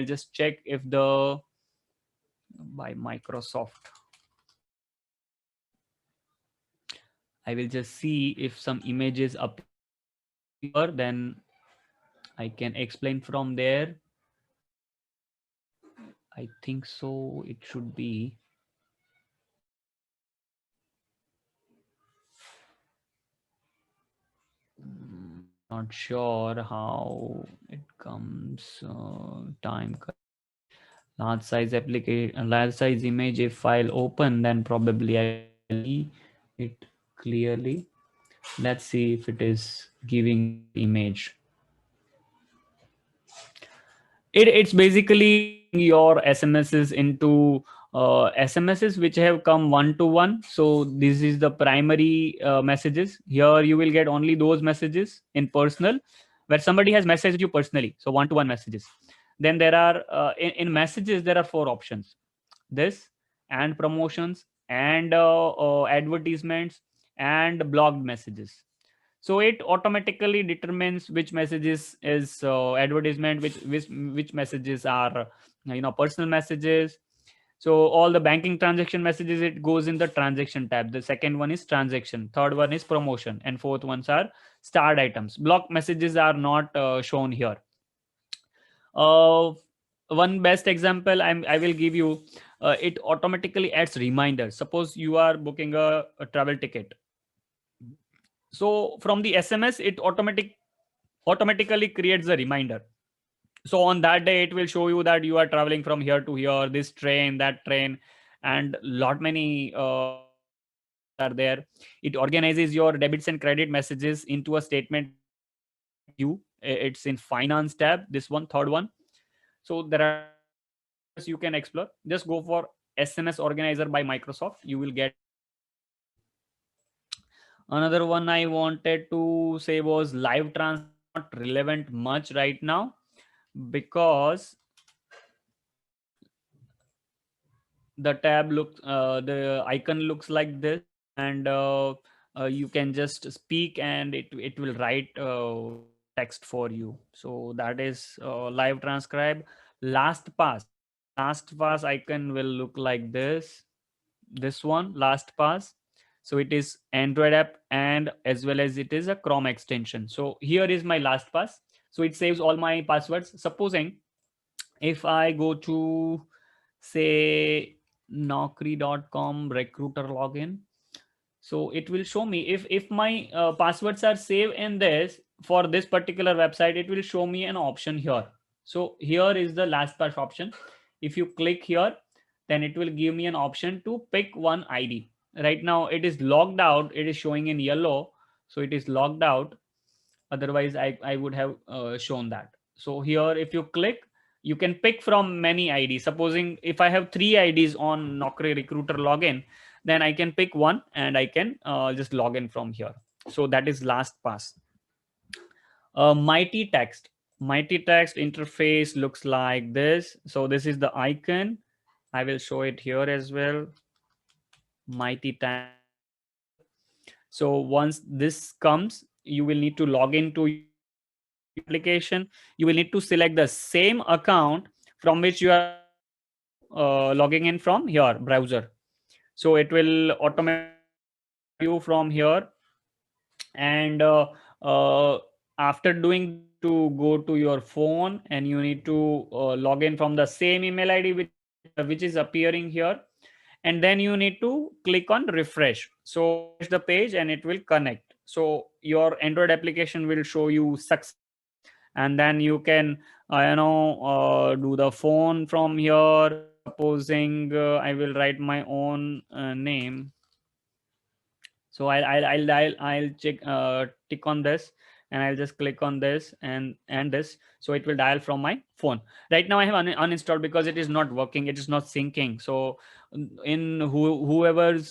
just check if the by Microsoft. I will just see if some images appear here, then I can explain from there. I think so. It should be. Not sure how it comes. Time large size application, large size image. If file open, then probably I see it clearly. Let's see if it is giving image. It's basically your SMSs into SMSs which have come one to one. So this is the primary messages. Here you will get only those messages in personal where somebody has messaged you personally. So one to one messages. Then there are in messages there are four options: this, and promotions, and advertisements, and blocked messages. So it automatically determines which messages is advertisement, which messages are personal messages. So all the banking transaction messages, it goes in the transaction tab. The second one is transaction, third one is promotion, and fourth ones are starred items. Block messages are not shown here. uh, One best example I will give you, it automatically adds reminders. Suppose you are booking a travel ticket. So from the SMS, it automatically creates a reminder. So on that day, it will show you that you are traveling from here to here, this train, that train, and lot many are there. It organizes your debits and credit messages into a statement view. It's in finance tab, this one, third one. So there are you can explore. Just go for SMS organizer by Microsoft. You will get. Another one I wanted to say was live trans, not relevant much right now because the tab looks, the icon looks like this, and you can just speak and it will write text for you. So that is live transcribe. Last pass icon will look like this one, last pass. So it is Android app, and as well as it is a Chrome extension. So here is my last pass. So it saves all my passwords. Supposing if I go to, say, naukri.com recruiter login, so it will show me if my passwords are saved in this, for this particular website, it will show me an option here. So here is the last pass option. If you click here, then it will give me an option to pick one ID. Right now it is logged out, it is showing in yellow, so it is logged out. Otherwise I would have shown that. So here if you click, you can pick from many IDs. Supposing if I have 3 IDs on Naukri recruiter login, then I can pick one and I can just log in from here. So that is last pass. Mighty text interface looks like this. So this is the icon. I will show it here as well. Mighty text. So once this comes, you will need to log into application. You will need to select the same account from which you are logging in from here, browser. So it will automatically you from here, and after doing to go to your phone, and you need to log in from the same email ID which is appearing here, and then you need to click on refresh. So the page and it will connect. So your Android application will show you success, and then you can do the phone from here. Supposing I will write my own name. So I'll check tick on this, and I'll just click on this and this, so it will dial from my phone. Right now I have uninstalled because it is not working, it is not syncing. So in whoever's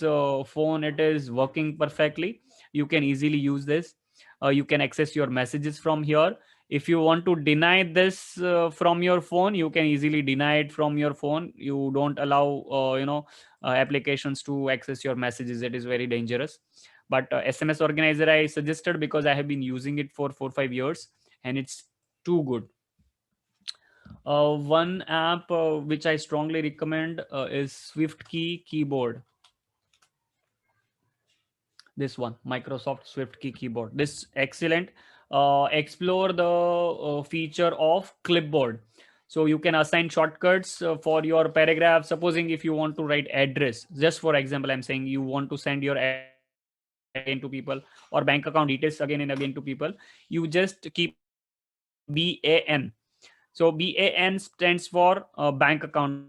phone it is working perfectly, you can easily use this. You can access your messages from here. If you want to deny this from your phone, you can easily deny it from your phone. You don't allow applications to access your messages. It is very dangerous. But SMS organizer I suggested because I have been using it for 4 5 years and it's too good. One app which I strongly recommend is SwiftKey keyboard. This one, Microsoft SwiftKey keyboard. This excellent. Explore the feature of clipboard. So you can assign shortcuts for your paragraph. Supposing if you want to write address, just for example, I'm saying you want to send your again to people or bank account details again and again to people, you just keep BAN. So BAN stands for bank account.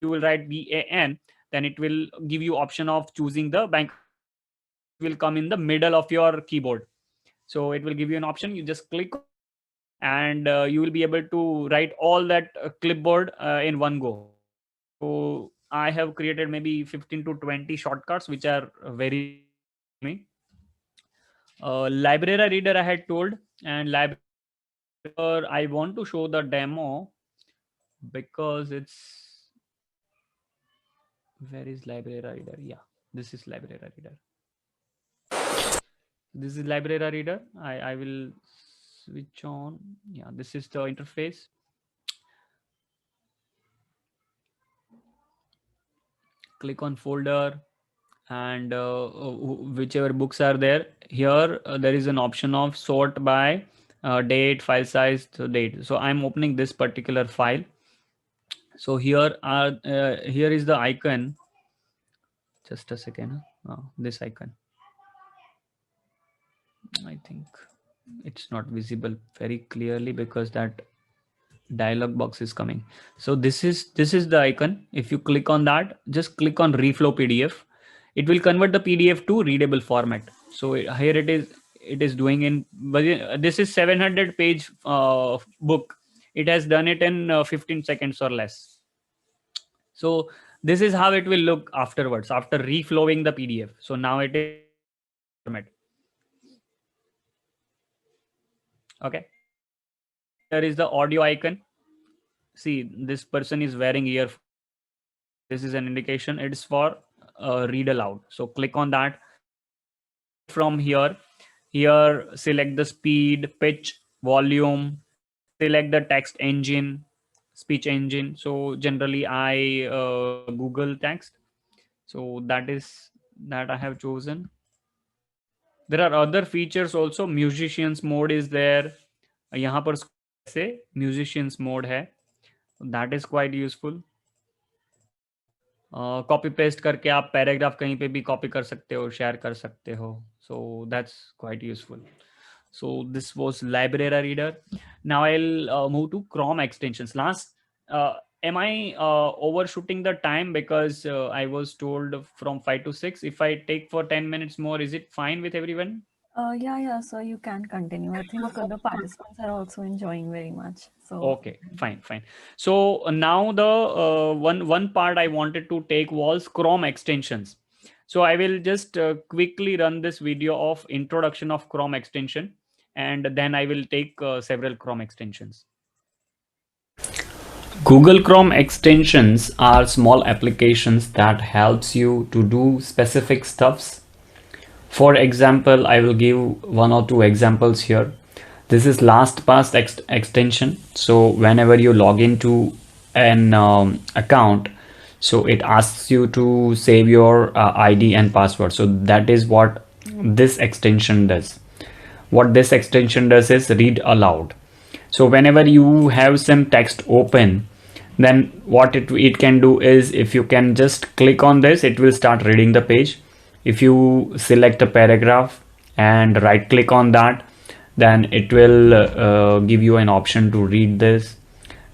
You will write BAN, then it will give you option of choosing the bank. It will come in the middle of your keyboard. So it will give you an option. You just click and you will be able to write all that clipboard in one go. So I have created maybe 15 to 20 shortcuts which are very me. Library reader I had told, and library I want to show the demo because it's, where is library reader? Yeah, this is library reader. This is library reader. I will switch on. Yeah, this is the interface. Click on folder and whichever books are there here, there is an option of sort by date, file size, date. So I'm opening this particular file. So here is the icon. Just a second. This icon, I think it's not visible very clearly because that dialog box is coming. So this is the icon. If you click on that, just click on reflow PDF. It will convert the PDF to readable format. So here it is doing in, but this is 700 page book. It has done it in 15 seconds or less. So this is how it will look afterwards after reflowing the PDF. So now it is format. Okay, here is the audio icon. See, this person is wearing earphones. This is an indication it's for read aloud. So click on that. From here select the speed, pitch, volume, select the text engine, speech engine. So generally I Google text. So that is that I have chosen. There are other features also. Musicians mode is there. यहाँ पर से musicians mode है. That is quite useful. Copy paste करके आप paragraph कहीं पे भी copy कर सकते हो, शेयर कर सकते हो. So that's quite useful. So this was library reader. Now I'll move to Chrome extensions. Am I overshooting the time because I was told from 5 to 6? If I take for 10 minutes more, is it fine with everyone? Yeah, so you can continue. I think the participants are also enjoying very much. So Okay, fine. So now the one part I wanted to take was Chrome extensions. So I will just quickly run this video of introduction of Chrome extension, and then I will take several Chrome extensions. Google Chrome extensions are small applications that helps you to do specific stuffs. For example, I will give 1 or 2 examples here. This is LastPass extension. So whenever you log into an account, so it asks you to save your ID and password. So that is what this extension does. What this extension does is read aloud. So whenever you have some text open, then what it can do is, if you can just click on this, it will start reading the page. If you select a paragraph and right click on that, then it will give you an option to read this.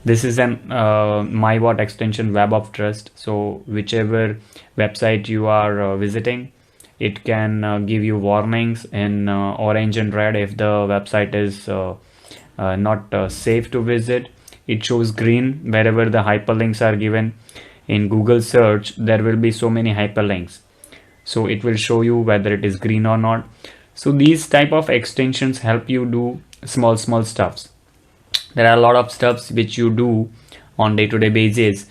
This is an MyWatt extension, Web of Trust. So whichever website you are visiting, it can give you warnings in orange and red if the website is not safe to visit. It shows green wherever the hyperlinks are given. In Google search, there will be so many hyperlinks, so it will show you whether it is green or not. So these type of extensions help you do small stuffs. There are a lot of stuffs which you do on day-to-day basis.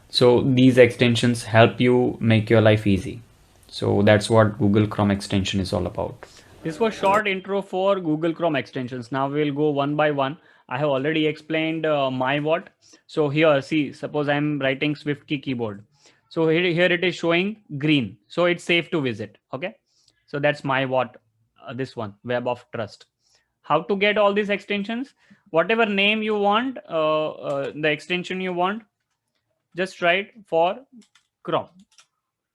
So these extensions help you make your life easy. So that's what Google Chrome extension is all about. This was short intro for Google Chrome extensions. Now we'll go one by one. I have already explained my what. So here, see, suppose I'm writing SwiftKey keyboard. So here it is showing green. So it's safe to visit. Okay. So that's my what, this one, Web of Trust. How to get all these extensions? Whatever name you want, the extension you want, just write for Chrome.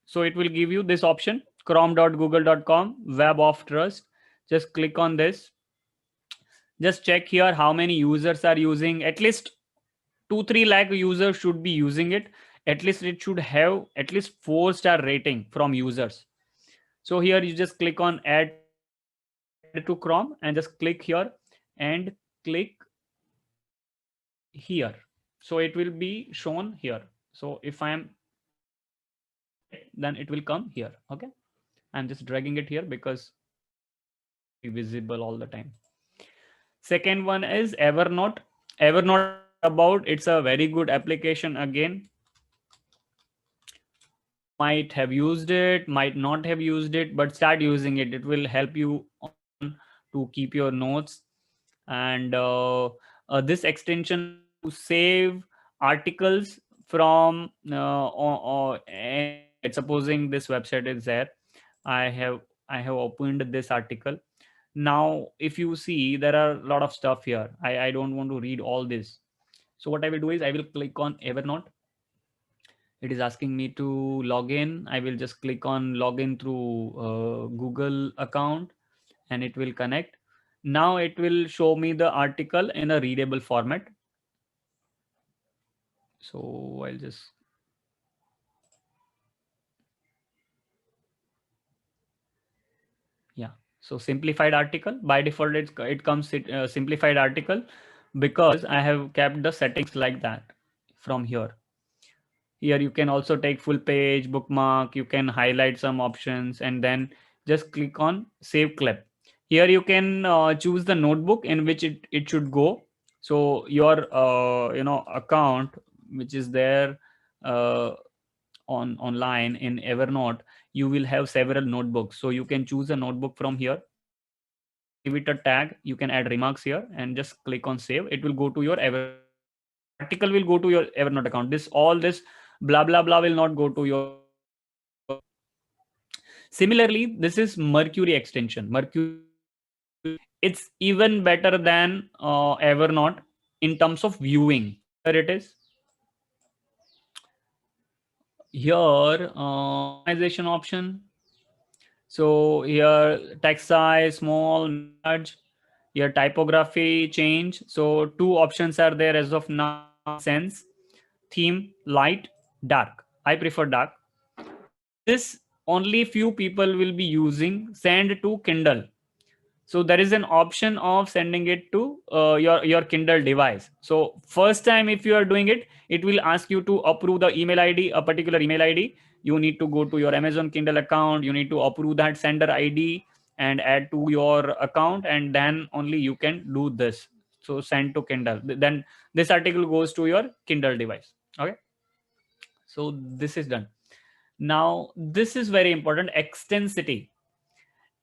So it will give you this option, chrome.google.com, Web of Trust. Just click on this. Just check here how many users are using. At least 2-3 lakh users should be using it. At least it should have at least 4-star rating from users. So here you just click on add to Chrome and just click here and click here. So it will be shown here. So if I am, then it will come here. Okay. I'm just dragging it here because it's visible all the time. Second one is Evernote. Evernote about, it's a very good application again. Might have used it, might not have used it, but start using it. It will help you to keep your notes. And this extension to save articles from and supposing this website is there. I have I have opened this article. Now if you see, there are a lot of stuff here. I don't want to read all this. So what I will do is I will click on Evernote. It is asking me to log in. I will just click on login through Google account, and it will connect. Now it will show me the article in a readable format. So I'll just, yeah, so simplified article. By default it comes simplified article, because I have kept the settings like that. From here, you can also take full page, bookmark, you can highlight some options, and then just click on save clip. Here you can choose the notebook in which it should go. So your account which is there uh, online in Evernote, you will have several notebooks. So you can choose a notebook from here, give it a tag, you can add remarks here, and just click on save. It will go to your article, will go to your Evernote account. This all this blah blah blah will not go to your. Similarly, this is Mercury extension. Mercury, it's even better than Evernote in terms of viewing. Here it is. Here, organization option. So here, text size, small, large. Here, typography change. So two options are there as of now. Sense, theme, light, dark. I prefer dark. This only few people will be using. Send to Kindle. So there is an option of sending it to your Kindle device. So first time if you are doing it, it will ask you to approve the email ID, a particular email ID. You need to go to your Amazon Kindle account, you need to approve that sender ID and add to your account, and then only you can do this. So send to Kindle, then this article goes to your Kindle device. Okay, so this is done. Now this is very important, extensity.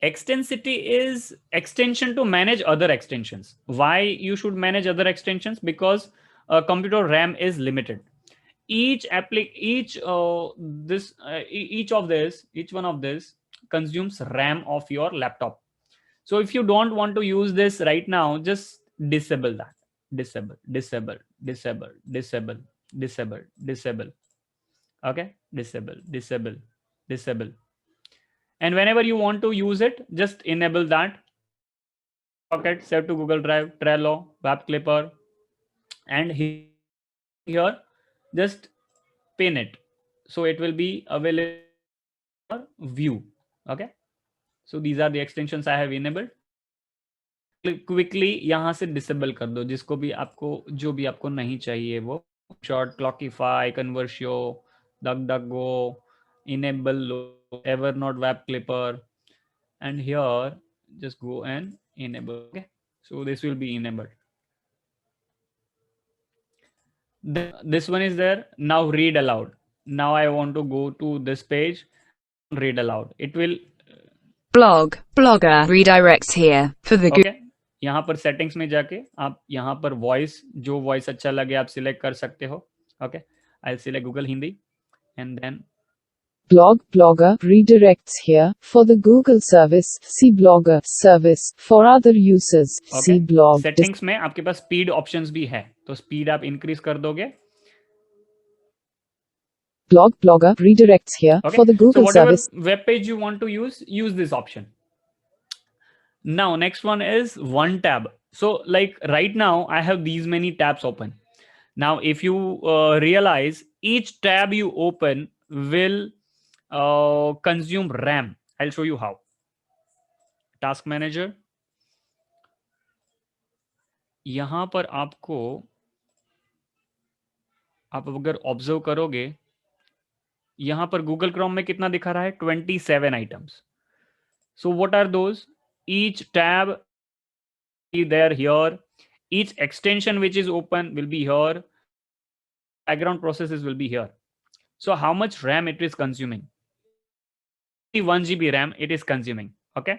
Extensity is extension to manage other extensions. Why you should manage other extensions? Because computer RAM is limited. Each one of this consumes RAM of your laptop. So if you don't want to use this right now, just disable that. Disable, disable, disable, disable, disable, disable. Okay, disable, disable, disable. And whenever you want to use it, just enable that. Pocket, save to Google Drive, Trello, Web Clipper, and here just pin it, so it will be available for view. Okay, so these are the extensions I have enabled. Quickly यहाँ से disable कर दो जिसको भी आपको, जो भी आपको नहीं चाहिए वो. Short, क्लॉकिफाई, कन्वर्शियो, duck duck go, enable Evernote, Web Clipper, and here just go and enable. Okay, So this will be enabled. This one is there. Now read aloud. Now I want to go to this page, read aloud. It will Blogger redirects here for the okay. यहाँ पर settings में जाके आप यहाँ पर voice, जो voice अच्छा लगे आप सिलेक्ट कर सकते हो. Okay, I select Google Hindi and then Blogger redirects here for the Google service. See Blogger service for other users. See blog. Settings में आपके पास स्पीड ऑप्शंस भी है, तो स्पीड आप इंक्रीज कर दोगे. Blogger redirects here for the Google so whatever service. web page you want to use this option. Now next one is one tab. So like right now I have these many tabs open. Now if you realize each tab you open will consume RAM. I'll show you how. Task manager, यहां पर आपको, आप अगर observe करोगे, यहां पर Google Chrome में कितना दिखा रहा है, 27 items. So what are those? Each tab there here, each extension which is open will be here, background processes will be here. So how much RAM it is consuming? 1 GB RAM it is consuming. Okay,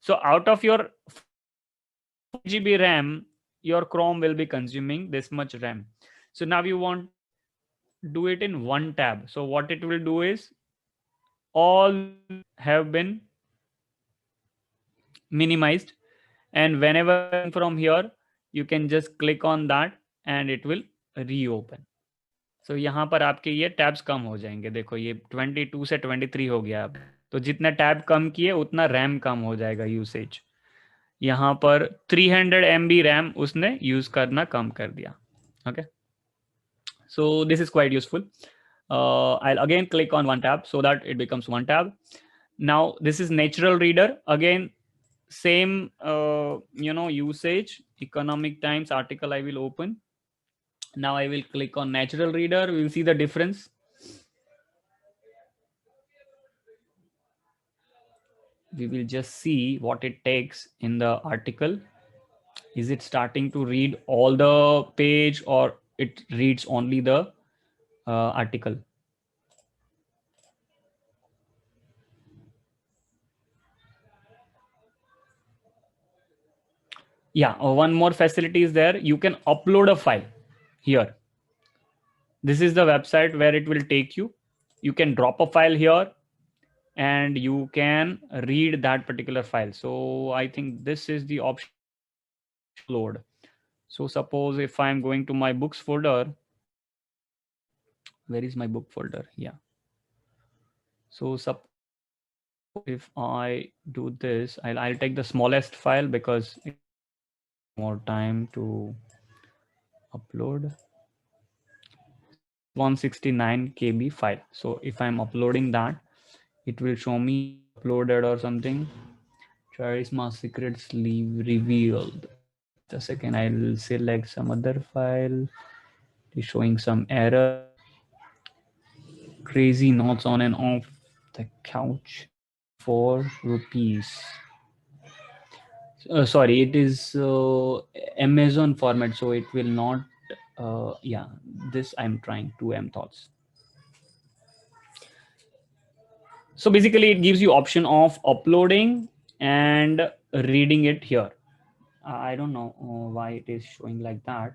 so out of your 4 GB RAM, your Chrome will be consuming this much RAM. So now you want do it in one tab. So what it will do is all have been minimized, and whenever from here you can just click on that and it will reopen. So यहाँ पर आपके ये tabs कम हो जाएंगे. देखो ये 22 से 23 हो गया अब. तो जितना टैब कम किए उतना रैम कम हो जाएगा यूसेज. यहाँ पर 300 MB रैम उसने यूज करना कम कर दिया. Okay, so this is quite useful. I'll again click on one tab so that it becomes one tab. Now this is natural reader. Again same usage, economic times article I will open. Now I will click on natural reader. We will see the difference. We will just see what it takes in the article. Is it starting to read all the page or it reads only the article? Yeah, one more facility is there. You can upload a file here. This is the website where it will take you. You can drop a file here and you can read that particular file. So I think this is the option upload. So suppose if I'm going to my books folder, where is my book folder? Yeah. So if I do this, I'll take the smallest file because it more time to upload. 169 KB file. So if I'm uploading that, it will show me uploaded or something. Charisma secrets revealed. The second I'll select some other file. It's showing some error. Crazy knots on and off the couch. 4 rupees. Sorry, it is Amazon format, so it will not. Yeah, this I'm trying 2M thoughts. So basically, it gives you option of uploading and reading it here. I don't know why it is showing like that,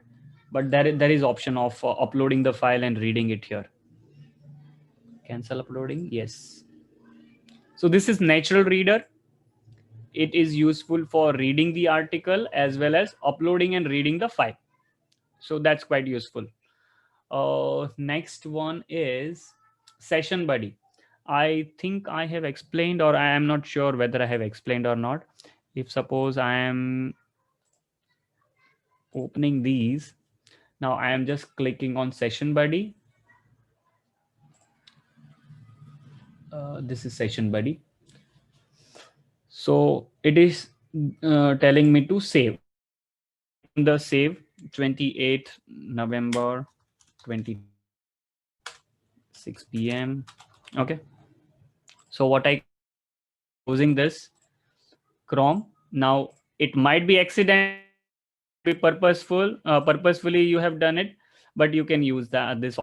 but there is option of uploading the file and reading it here. Cancel uploading, yes. So this is natural reader. It is useful for reading the article as well as uploading and reading the file. So that's quite useful. Next one is Session Buddy. I think I have explained, or I am not sure whether I have explained or not. If suppose I am opening these, now I am just clicking on Session Buddy. This is Session Buddy. So it is telling me to save. The save 28th November 6 p.m. Okay. So what I using this Chrome. Now It might be accident, be purposefully you have done it, but you can use that this.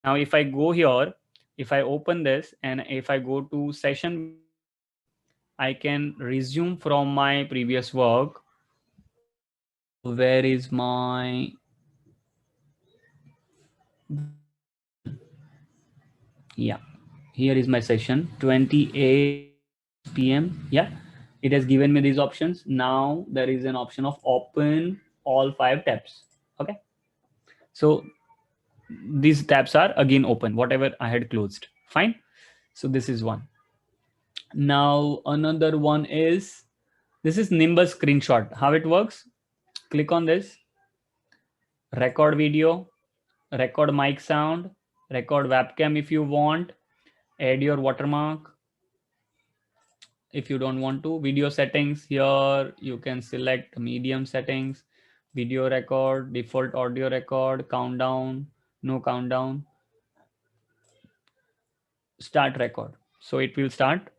Now if I go here, if I open this and if I go to session, I can resume from my previous work. Where is my yeah, here is my session 28 p.m. Yeah, it has given me these options. Now there is an option of open all 5 tabs. Okay, so these tabs are again open, whatever I had closed. Fine. So this is one. Now another one is, this is Nimbus screenshot. How it works? Click on this, record video, record mic sound, record webcam if you want, add your watermark. If you don't want to, video settings, here you can select medium settings, video record, default audio record, countdown, no countdown, start record. So it will start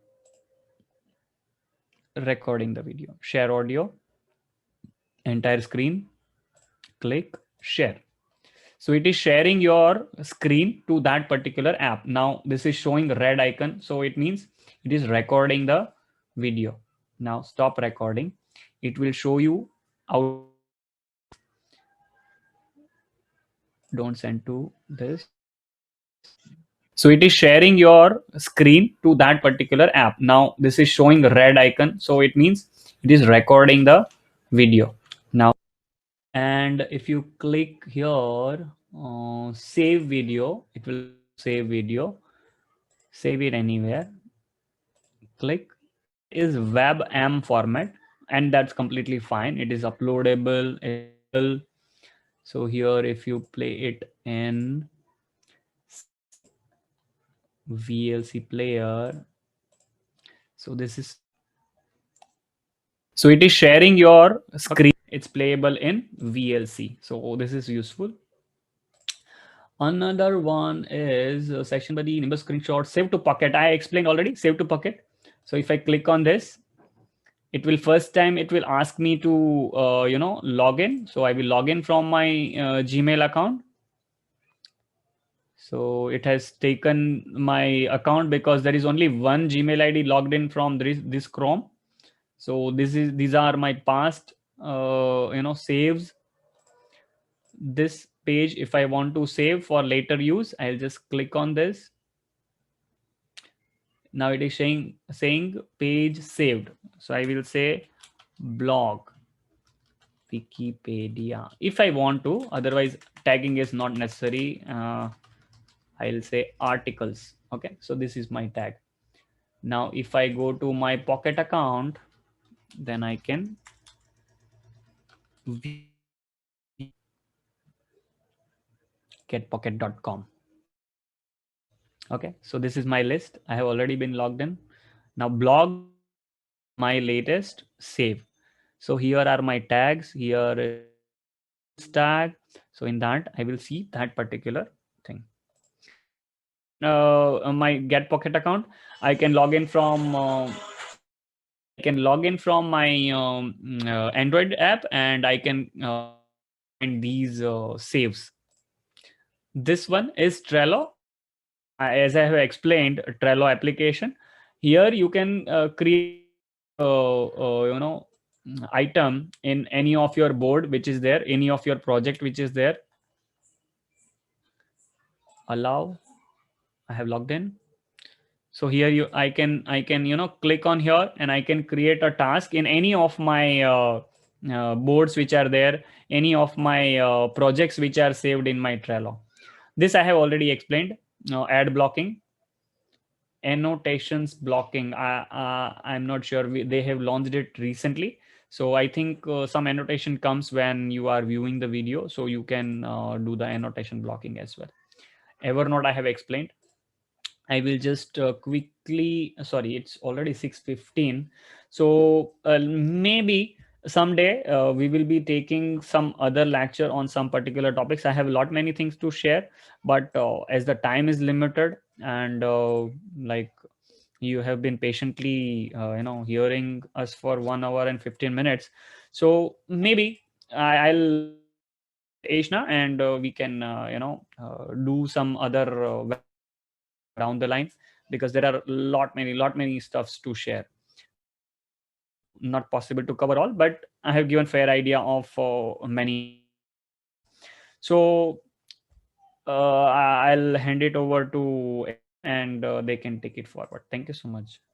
recording the video. Share audio, entire screen, click share. So it is sharing your screen to that particular app. Now this is showing red icon, so it means it is recording the video. Now stop recording. It will show you out. Don't send to this. So it is sharing your screen to that particular app. Now this is showing red icon, so it means it is recording the video. Now, and if you click here, save video, it will save video, save it anywhere. Click, is WebM format, and that's completely fine. It is uploadable. So here, if you play it in VLC player, so this is, so it is sharing your screen. It's playable in VLC. So this is useful. Another one is section by the Nimbus screenshot, save to Pocket. I explained already, save to Pocket. So if I click on this, it will first time it will ask me to log in. So I will log in from my Gmail account. So it has taken my account because there is only one Gmail ID logged in from this Chrome. So these are my past saves. This page, if I want to save for later use, I'll just click on this. Now it is saying page saved. So I will say blog Wikipedia if I want to, otherwise tagging is not necessary. I'll say articles. Okay, so this is my tag. Now if I go to my Pocket account, then I can getpocket.com. Okay, so this is my list. I have already been logged in. Now blog, my latest save. So here are my tags. Here is tag. So in that I will see that particular thing. My Get Pocket account, I can log in from my Android app, and I can find these saves. This one is Trello. As I have explained, Trello application. Here you can create item in any of your board which is there, any of your project which is there. Allow, I have logged in. So here I can click on here, and I can create a task in any of my boards which are there, any of my projects which are saved in my Trello. This I have already explained. Ad blocking, annotations blocking. I'm not sure, they have launched it recently. So I think some annotation comes when you are viewing the video, so you can do the annotation blocking as well. Evernote I have explained. I will just quickly, sorry, it's already 6:15. So maybe someday we will be taking some other lecture on some particular topics. I have a lot many things to share, but as the time is limited, and like You have been patiently, hearing us for 1 hour and 15 minutes. So maybe I'll Ashna, and we can, do some other down the line, because there are lot many stuffs to share. Not possible to cover all, but I have given fair idea of many. So I'll hand it over to, and they can take it forward. Thank you so much.